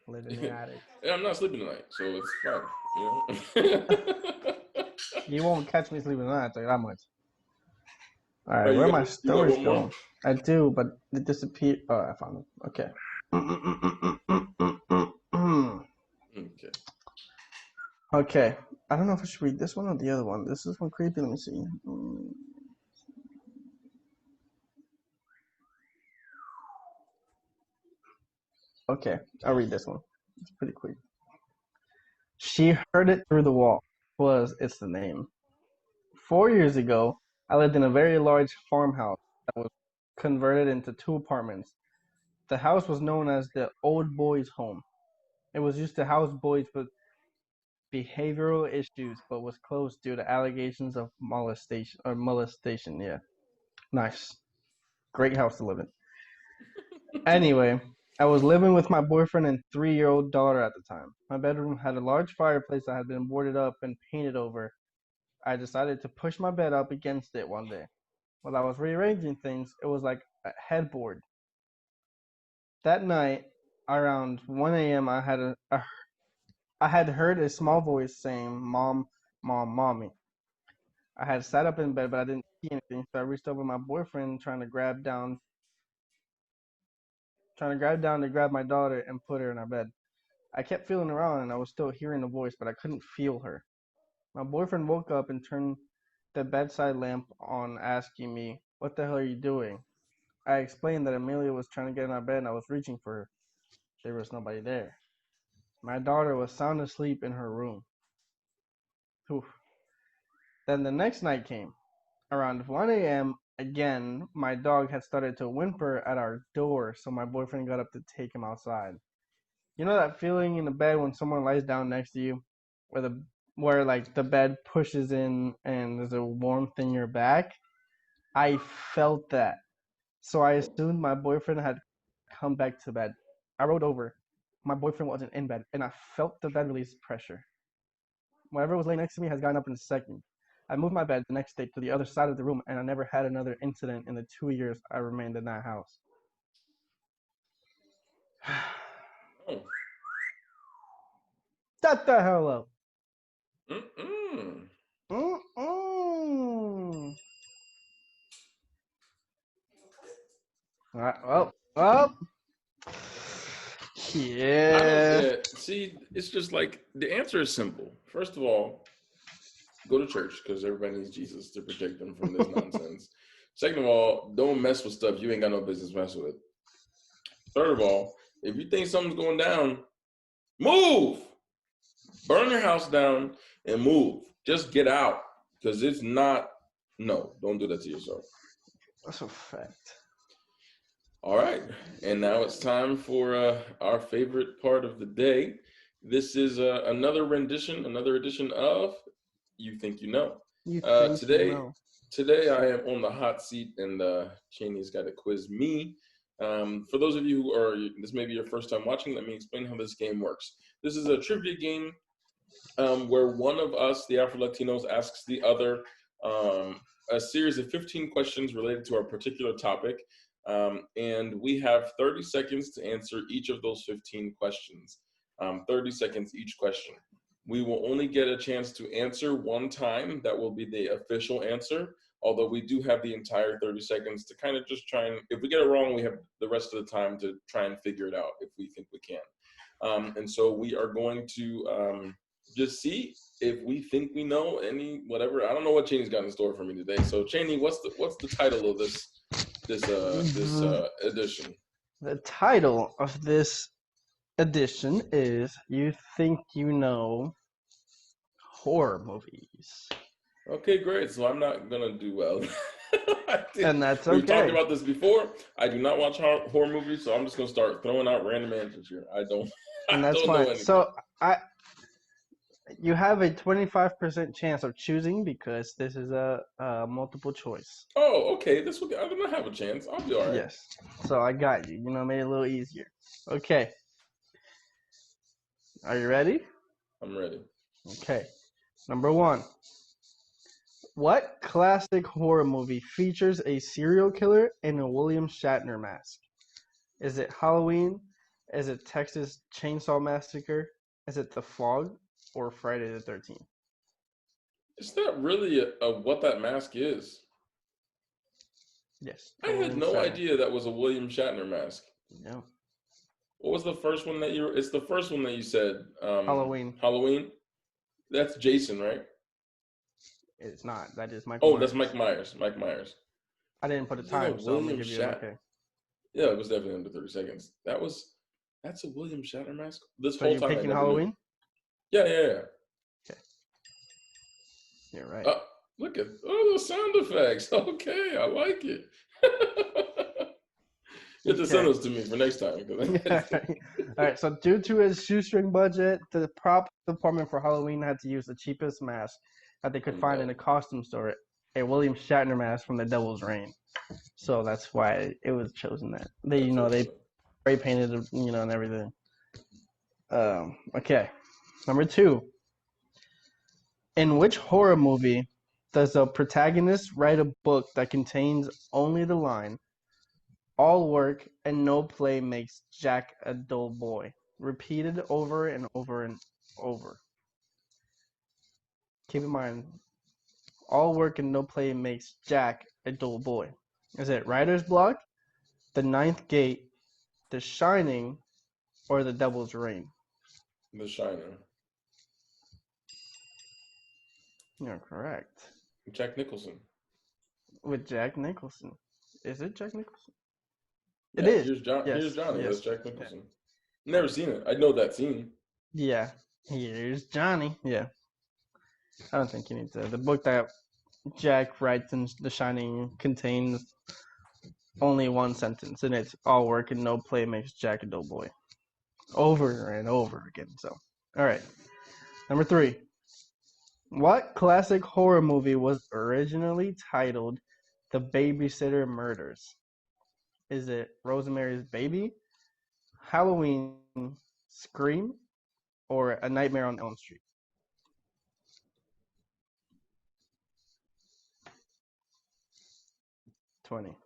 living in the attic. Yeah, I'm not sleeping tonight, so it's fine. You know. You won't catch me sleeping tonight. I'll tell you that much. All right, where are my stories going? I do, but it disappeared. Oh, I found it. Okay. Okay. Okay. I don't know if I should read this one or the other one. This is one creepy. Let me see. Okay, I'll read this one. It's pretty quick. She heard it through the wall. It's the name. 4 years ago, I lived in a very large farmhouse that was converted into 2 apartments. The house was known as the Old Boys' Home. It was used to house boys with behavioral issues, but was closed due to allegations of molestation. Yeah, nice, great house to live in. Anyway, I was living with my boyfriend and 3-year-old daughter at the time. My bedroom had a large fireplace that had been boarded up and painted over. I decided to push my bed up against it one day. While I was rearranging things, it was like a headboard. That night, around 1 a.m., I had heard a small voice saying, "Mom, Mom, Mommy." I had sat up in bed, but I didn't see anything, so I reached over my boyfriend, trying to grab down to grab my daughter and put her in our bed. I kept feeling around, and I was still hearing the voice, but I couldn't feel her. My boyfriend woke up and turned the bedside lamp on, asking me, "What the hell are you doing?" I explained that Amelia was trying to get in our bed, and I was reaching for her. There was nobody there. My daughter was sound asleep in her room. Oof. Then the next night came. Around 1 a.m., again, my dog had started to whimper at our door, so my boyfriend got up to take him outside. You know that feeling in the bed when someone lies down next to you, where like the bed pushes in and there's a warmth in your back? I felt that. So I assumed my boyfriend had come back to bed. I rolled over. My boyfriend wasn't in bed, and I felt the bed release pressure. Whoever was laying next to me has gotten up in a second. I moved my bed the next day to the other side of the room, and I never had another incident in the 2 years I remained in that house. Oh. Shut the hell up. Mm-mm. Mm-mm. All right, well. Yeah. See, it's just like the answer is simple. First of all, go to church because everybody needs Jesus to protect them from this nonsense. Second of all, don't mess with stuff you ain't got no business messing with. Third of all, if you think something's going down, move. Burn your house down and move. Just get out because it's not. No, don't do that to yourself. That's a fact. All right, and now it's time for our favorite part of the day. This is another edition of You Think You Know. You think Today, you know. today I am on the hot seat, and Cheney's got to quiz me. For those of you who are, this may be your first time watching, let me explain how this game works. This is a trivia game where one of us, the Afro-Latinos, asks the other a series of 15 questions related to our particular topic. And we have 30 seconds to answer each of those 15 questions. 30 seconds each question. We will only get a chance to answer one time. That will be the official answer, although we do have the entire 30 seconds to kind of just try and, if we get it wrong, we have the rest of the time to try and figure it out if we think we can. And so we are going to just see if we think we know any whatever. I don't know what Cheney's got in store for me today. So Cheney, what's the title of this edition? The title of this edition is You Think You Know Horror Movies. Okay, great. So I'm not gonna do well. And that's okay. We've talked about this before. I do not watch horror movies, so I'm just gonna start throwing out random answers here. I don't. And that's fine. So you have a 25% chance of choosing because this is a multiple choice. Oh, okay. I do not have a chance. I'll be all right. Yes. So I got you. Made it a little easier. Okay. Are you ready? I'm ready. Okay. Number 1. What classic horror movie features a serial killer in a William Shatner mask? Is it Halloween? Is it Texas Chainsaw Massacre? Is it The Fog? Or Friday the 13th? Is that really what that mask is? Yes. I had no idea that was a William Shatner mask. Yeah. What was the first one that it's the first one that you said. Halloween. Halloween? That's Jason, right? It's not. That is Mike Myers. Oh, that's Mike Myers. Mike Myers. I didn't put a time, so I'm going to give you okay. Yeah, it was definitely under 30 seconds. That's a William Shatner mask? This so whole time. You're picking Halloween? Knew. Yeah. Okay. You're right. Look at the sound effects. Okay, I like it. You have to send those to me for next time. All right. So due to his shoestring budget, the prop department for Halloween had to use the cheapest mask that they could find in a costume store, a William Shatner mask from The Devil's Reign. So that's why it was chosen that. They spray painted it, and everything. Okay. Number 2. In which horror movie does the protagonist write a book that contains only the line, "All work and no play makes Jack a dull boy," repeated over and over and over? Keep in mind, all work and no play makes Jack a dull boy. Is it Writer's Block, The Ninth Gate, The Shining, or The Devil's Reign? The Shining. You're correct. Jack Nicholson. With Jack Nicholson. Is it Jack Nicholson? Yeah, it is. Here's Johnny. Yes. That's Jack Nicholson. Okay. Never seen it. I know that scene. Yeah. Here's Johnny. Yeah. I don't think you need to. The book that Jack writes in The Shining contains only one sentence, and it's all work and no play makes Jack a dull boy. over and over again. So, all right. Number 3. What classic horror movie was originally titled The Babysitter Murders? Is it Rosemary's Baby, Halloween, Scream, or A Nightmare on Elm Street? 20.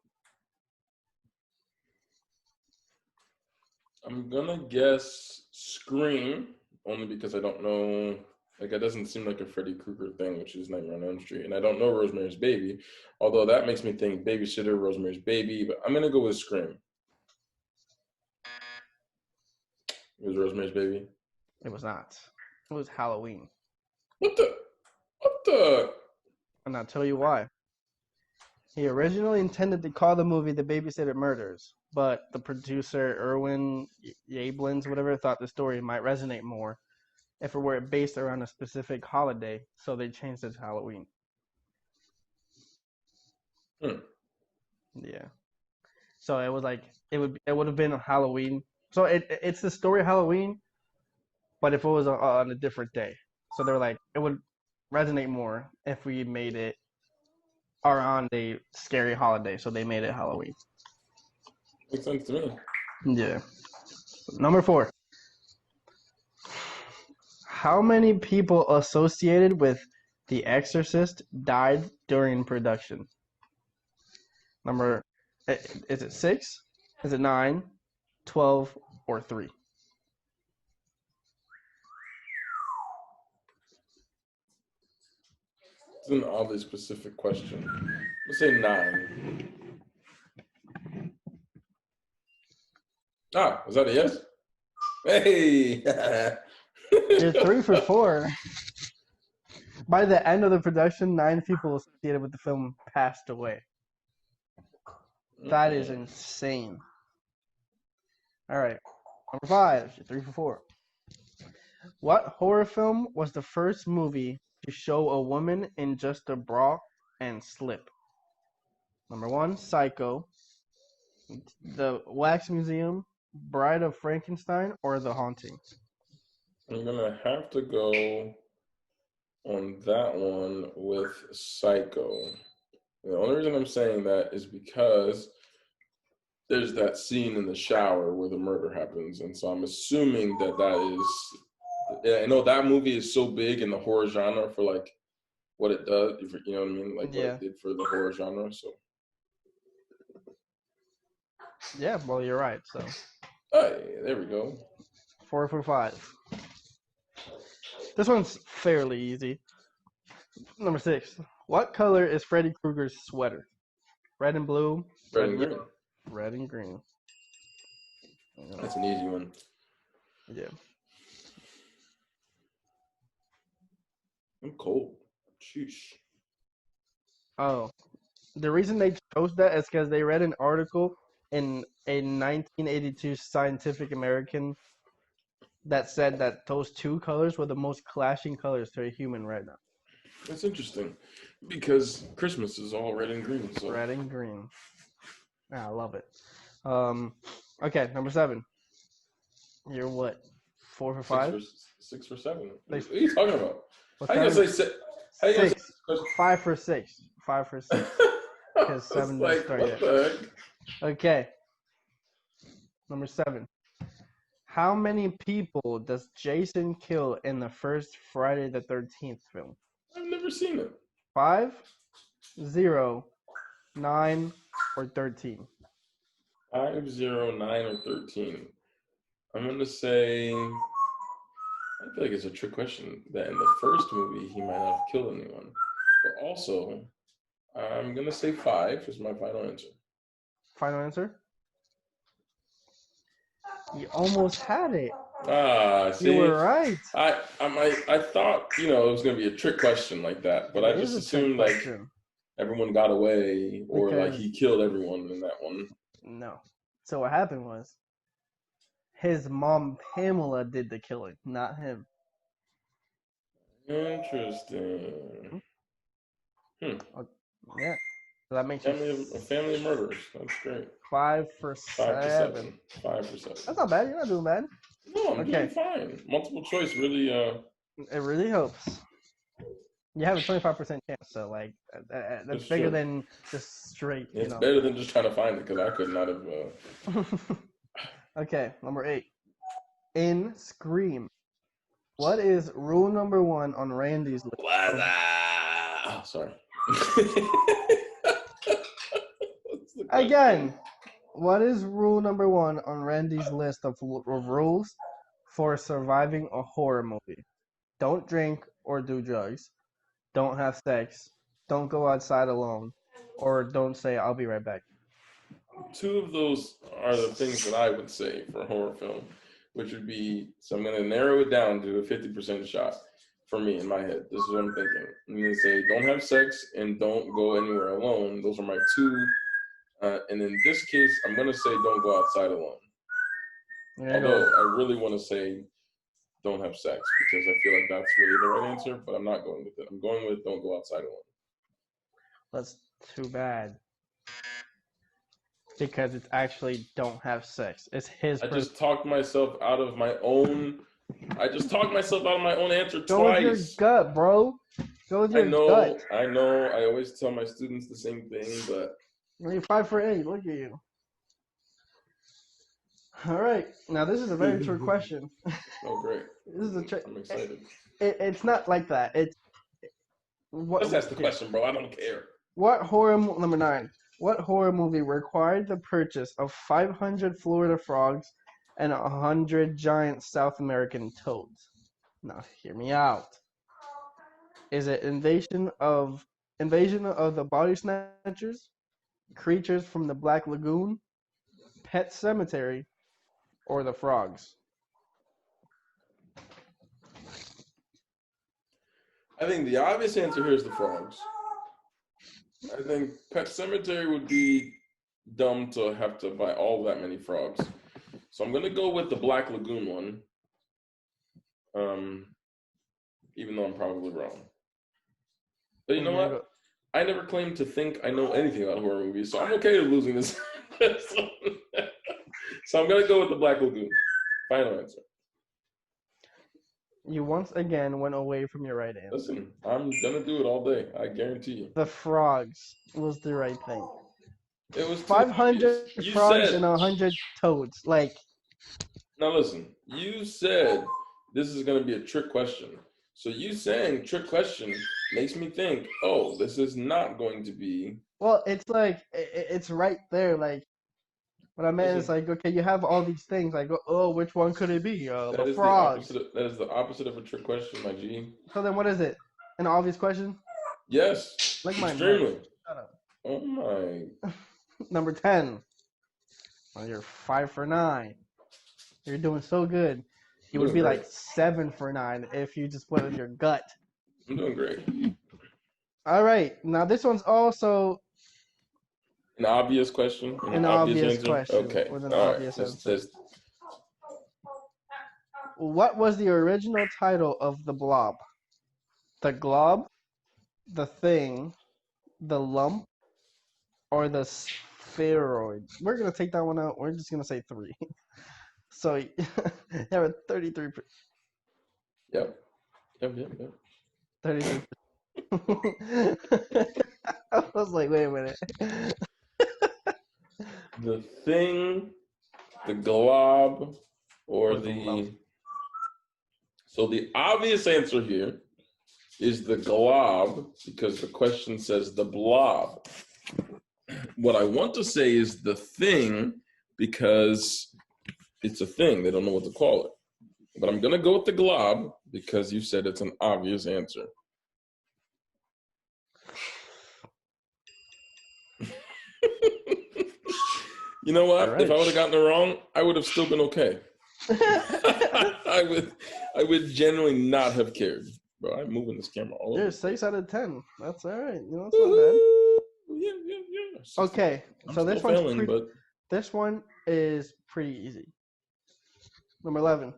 I'm gonna guess Scream, only because I don't know. Like, it doesn't seem like a Freddy Krueger thing, which is Nightmare on Elm Street, and I don't know Rosemary's Baby. Although that makes me think Babysitter, Rosemary's Baby, but I'm gonna go with Scream. It was Rosemary's Baby. It was not. It was Halloween. What the? What the? And I'll tell you why. He originally intended to call the movie The Babysitter Murders, but the producer, Irwin Yablans, whatever, thought the story might resonate more if it were based around a specific holiday, so they changed it to Halloween. Yeah. So it was like it would have been Halloween. So it's the story of Halloween, but if it was on a different day. So they were like, it would resonate more if we made it around a scary holiday. So they made it Halloween. Makes sense to me. Yeah. Number 4. How many people associated with The Exorcist died during production? Is it 6? Is it 9, 12, or 3? It's an oddly specific question. Let's say 9. Ah, was that a yes? Hey! You're 3 for 4. By the end of the production, 9 people associated with the film passed away. That is insane. All right. Number 5. You're 3 for 4. What horror film was the first movie to show a woman in just a bra and slip? Number 1, Psycho, The Wax Museum, Bride of Frankenstein, or The Haunting? I'm gonna have to go on that one with Psycho. The only reason I'm saying that is because there's that scene in the shower where the murder happens, and so I'm assuming that is. I know that movie is so big in the horror genre for like what it does. You know what I mean? Like what it did for the horror genre. So. Yeah, well, you're right. So. Hey, there we go. 4 for 5. This one's fairly easy. Number 6. What color is Freddy Krueger's sweater? Red and blue? Red and green. Red and green. That's an easy one. Yeah. I'm cold. Sheesh. Oh. The reason they chose that is because they read an article in a 1982 Scientific American that said that those 2 colors were the most clashing colors to a human right now. That's interesting because Christmas is all red and green. So. Red and green. I love it. Okay, number 7. You're what? 4 for 5? 6 for 7. What are you talking about? What's How you gonna say 6? 5 for 6. 5 for 6. Because 7 doesn't start yet. The heck? Okay. Number 7. How many people does Jason kill in the first Friday the 13th film? I've never seen it. 5, 0, 9, or 13? 5, 0, 9, or 13. I'm gonna say. I feel like it's a trick question that in the first movie he might not have killed anyone, but also I'm gonna say 5 is my final answer. Final answer? You almost had it. See, you were right. I thought it was gonna be a trick question like that, but I just assumed like everyone got away or like he killed everyone in that one. No. So what happened was his mom Pamela did the killing, not him. Interesting. Yeah. So that makes a family of murderers. That's great. 5 for 7. 5 for 7. That's not bad. You're not doing bad. No, I'm Okay. doing fine. Multiple choice really. It really helps. You have a 25% chance, so like that's It's bigger true. than just straight. It's better than just trying to find it because I could not have. Okay, number 8. In Scream, what is rule number 1 on Randy's list? Oh, sorry. Again, what is rule number 1 on Randy's list of rules for surviving a horror movie? Don't drink or do drugs. Don't have sex. Don't go outside alone. Or don't say, I'll be right back. Two of those are the things that I would say for a horror film, which would be, so I'm going to narrow it down to a 50% shot for me in my head. This is what I'm thinking. I'm going to say don't have sex and don't go anywhere alone. Those are my two. And in this case, I'm going to say don't go outside alone. Although I really want to say don't have sex because I feel like that's really the right answer, but I'm not going with it. I'm going with don't go outside alone. That's too bad. Because it's actually don't have sex. It's his. I just talked myself out of my own. I just talked myself out of my own answer Go twice. with your gut, bro. Go with your gut. I know. I always tell my students the same thing, but You're 5 for 8. Look at you. All right. Now this is a very true question. Oh, great! This is a I'm excited. It's not like that. Just ask the question, bro. I don't care. What number 9? What horror movie required the purchase of 500 Florida frogs and 100 giant South American toads? Now, hear me out. Is it Invasion of the Body Snatchers, Creatures from the Black Lagoon, Pet Cemetery, or The Frogs? I think the obvious answer here is the frogs. I think Pet Cemetery would be dumb to have to buy all that many frogs. So I'm gonna go with the Black Lagoon one. Even though I'm probably wrong. But you know what? I never claimed to think I know anything about horror movies, so I'm okay with losing this. So I'm gonna go with the Black Lagoon. Final answer. You once again went away from your right answer. Listen, I'm gonna do it all day. I guarantee you. The frogs was the right thing. It was 500 frogs and 100 toads. Like. Now listen, you said this is gonna be a trick question. So you saying trick question makes me think, oh, this is not going to be. Well, it's like it's right there. Like what I meant is like, okay, you have all these things. Like, oh, which one could it be? The frogs. That is the opposite of a trick question, my G. So then, what is it? An obvious question? Yes. Like my extremely. Shut up. Oh my. Number 10. Well, you're 5 for 9. You're doing so good. You would be great. Like 7 for 9 if you just went with your gut. I'm doing great. All right. Now this one's also an obvious question. An obvious question. Okay. With an obvious answer. What was the original title of The Blob? The Glob, The Thing, The Lump, or The Spheroid? We're gonna take that one out. We're just gonna say 3. So you have a 33%. Yep. 33%. I was like, wait a minute. The Thing, The Glob, or the lump. So the obvious answer here is the glob because the question says the blob. What I want to say is the thing because it's a thing. They don't know what to call it. But I'm going to go with the glob because you said it's an obvious answer. You know what? Right. If I would have gotten it wrong, I would have still been okay. I would genuinely not have cared. Bro, I'm moving this camera all over. 6 out of 10. That's all right. You know, it's not bad. Yeah. Okay, so this one is pretty easy. Number 11.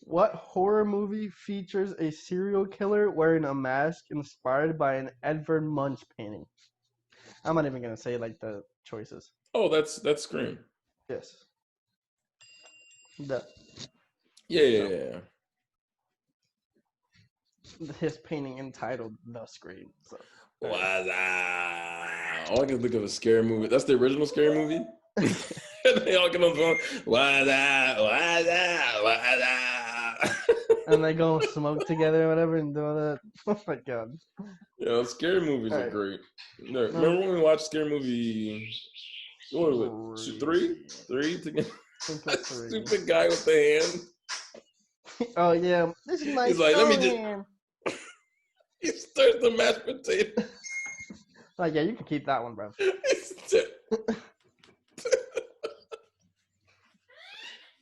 What horror movie features a serial killer wearing a mask inspired by an Edvard Munch painting? I'm not even gonna say like the choices. Oh, that's Scream. Yes. The Yeah. His painting entitled "The Scream." So, All I can think of a scary movie. That's the original scary movie. They all get on the phone. and they go smoke together or whatever and do all that. Oh my god. Yeah, scary movies are great. Remember when we watched scary movie? What was it? Three together. That stupid guy with the hand. Oh yeah, this is my He's like, let me just. hand. He stirs the mashed potato. Like, yeah, you can keep that one, bro.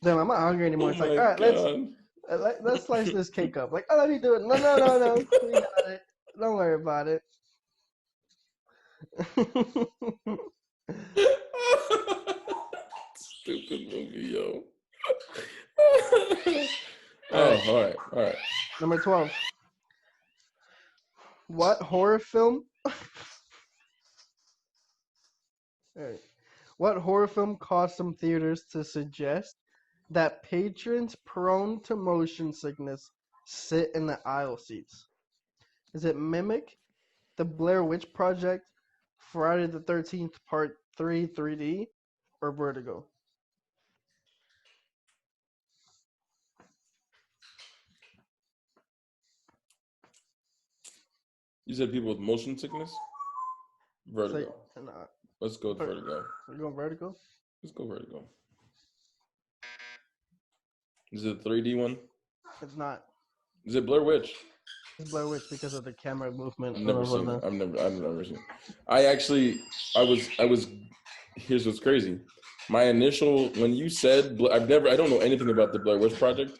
Damn, I'm not hungry anymore. It's like, all right, let's slice this cake up. Like, oh, let me do it. No. We got it. Don't worry about it. Stupid movie, yo. All right. Number 12. What horror film? Alright. What horror film caused some theaters to suggest that patrons prone to motion sickness sit in the aisle seats? Is it Mimic, The Blair Witch Project, Friday the 13th Part 3 3D, or Vertigo? You said people with motion sickness? Vertigo. Let's go with Vertigo. You going Vertigo? Let's go Vertigo. Is it a 3D one? It's not. Is it Blair Witch? It's Blair Witch because of the camera movement. I've never seen it. I've never seen it. I was. Here's what's crazy. My initial, when you said, I don't know anything about the Blair Witch Project,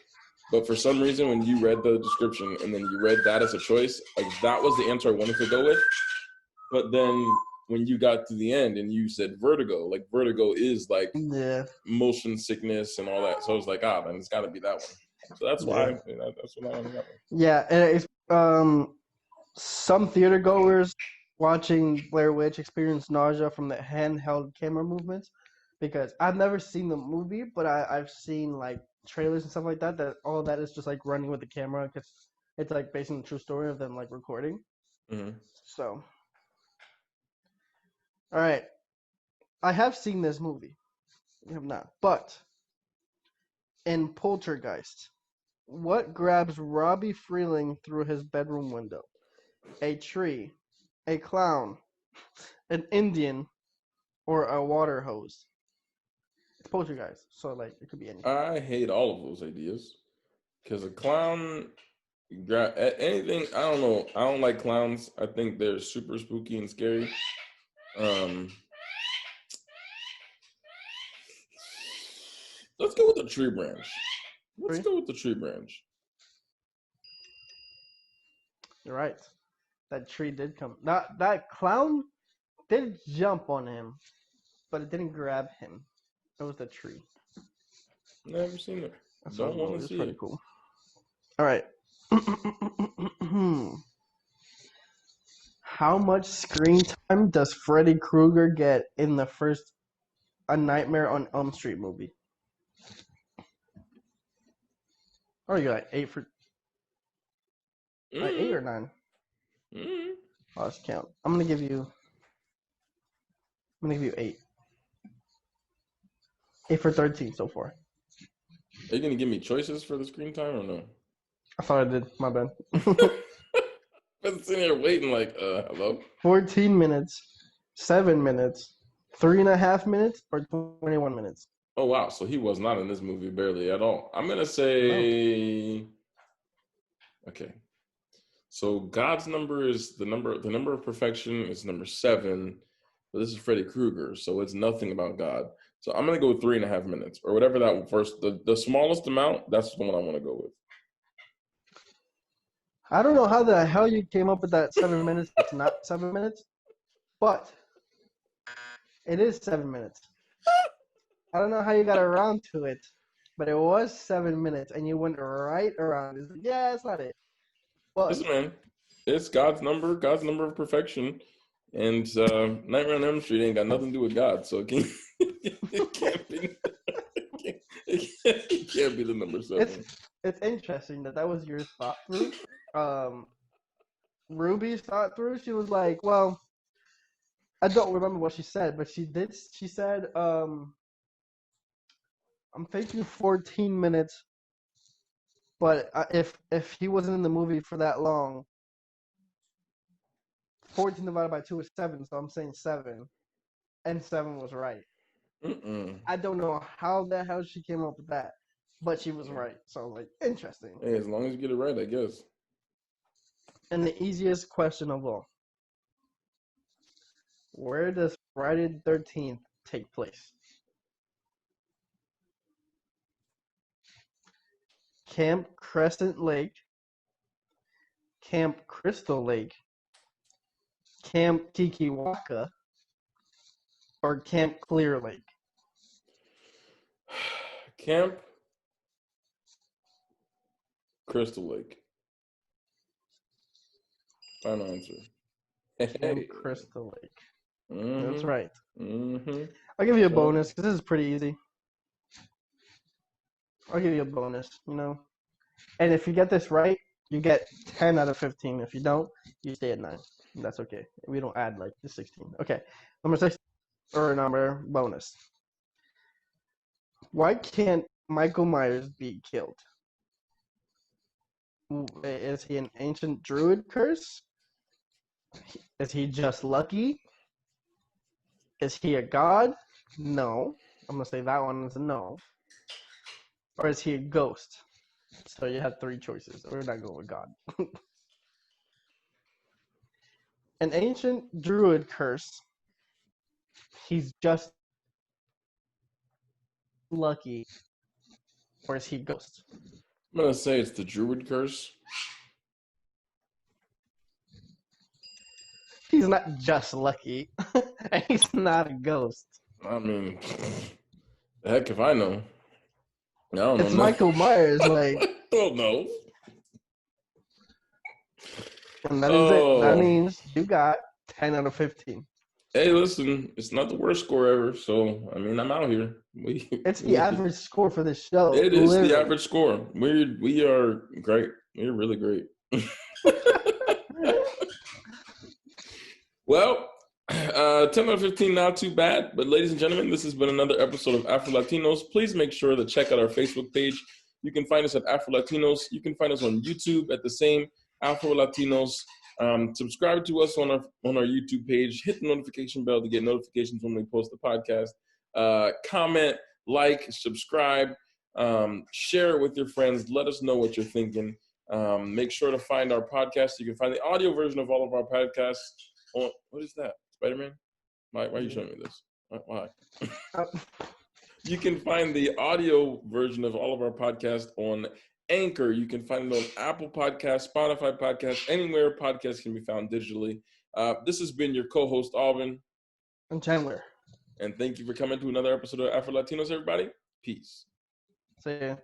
but for some reason, when you read the description and then you read that as a choice, like that was the answer I wanted to go with. But then when you got to the end and you said Vertigo, like Vertigo is like motion sickness and all that. So I was like, then it's got to be that one. So that's why. That's what I got. Yeah, it's some theater goers watching Blair Witch experience nausea from the handheld camera movements, because I've never seen the movie, but I've seen like trailers and stuff like that. That all of that is just like running with the camera, because it's like based on the true story of them like recording. Mm-hmm. So, all right, I have seen this movie. I have not, but in Poltergeist, what grabs Robbie Freeling through his bedroom window? A tree, a clown, an Indian, or a water hose? It's Poltergeist, so like it could be anything. I hate all of those ideas because a clown, grab anything. I don't know. I don't like clowns. I think they're super spooky and scary. Let's go with the tree branch. Go with the tree branch. You're right. That tree did come. That clown did jump on him, but it didn't grab him. It was the tree. Never seen it. Don't want to see pretty it. Cool. All right. How much screen time does Freddy Krueger get in the first A Nightmare on Elm Street movie? Oh, you got 8 for 8 or 9? Let's count. I'm gonna give you 8. 8 for 13 so far. Are you gonna give me choices for the screen time or no? I thought I did. My bad. I'm sitting here waiting like, hello? 14 minutes, 7 minutes, 3.5 minutes, or 21 minutes? Oh, wow. So he was not in this movie barely at all. I'm going to say, okay. So God's number is the number of perfection is number 7, but this is Freddy Krueger. So it's nothing about God. So I'm going to go with 3.5 minutes or whatever that first, the smallest amount. That's the one I want to go with. I don't know how the hell you came up with that 7 minutes. It's not 7 minutes, but it is 7 minutes. I don't know how you got around to it, but it was 7 minutes, and you went right around. It's like, yeah, it's not it. But listen, man, it's God's number of perfection, and Nightmare on Elm Street ain't got nothing to do with God, so it can't be. It can't be the number 7. It's interesting that was your thought through. Ruby's thought through. She was like, well, I don't remember what she said, but she said, I'm thinking 14 minutes, but if he wasn't in the movie for that long, 14 divided by 2 is 7, so I'm saying 7, and 7 was right. I don't know how the hell she came up with that, but she was right. So, like, interesting. Hey, as long as you get it right, I guess. And the easiest question of all. Where does Friday the 13th take place? Camp Crescent Lake, Camp Crystal Lake, Camp Kikiwaka, or Camp Clear Lake? Camp Crystal Lake. Final answer. Camp Crystal Lake. Mm-hmm. That's right. Mm-hmm. I'll give you a bonus because this is pretty easy. I'll give you a bonus, And if you get this right, you get 10 out of 15. If you don't, you stay at 9. That's okay. We don't add like the 16. Okay. Number 6 or number bonus. Why can't Michael Myers be killed? Is he an ancient druid curse? Is he just lucky? Is he a god? No. I'm going to say that one is a no. Or is he a ghost? So you have 3 choices. We're not going with God. An ancient druid curse. He's just lucky. Or is he a ghost? I'm going to say it's the Druid curse. He's not just lucky. And he's not a ghost. I mean, heck if I know. I don't know. It's Michael Myers, like. I don't know. And that is it. That means you got 10 out of 15. Hey, listen, it's not the worst score ever, so I mean I'm out here. It's the average score for this show. It is the average score. We are great. We're really great. Well, 10 out of 15, not too bad. But ladies and gentlemen, this has been another episode of AfroLatinos. Please make sure to check out our Facebook page. You can find us at AfroLatinos. You can find us on YouTube at the same AfroLatinos. Subscribe to us on our YouTube page. Hit the notification bell to get notifications when we post the podcast. Comment, like, subscribe, share it with your friends. Let us know what you're thinking. Make sure to find our podcast. You can find the audio version of all of our podcasts on, what is that? Spider-Man? Why are you showing me this? Why? You can find the audio version of all of our podcasts on Anchor. You can find it on Apple Podcasts, Spotify Podcasts, anywhere podcasts can be found digitally. This has been your co-host, Aubyn. I'm Chandler. And thank you for coming to another episode of AfroLatinos, everybody. Peace. See ya.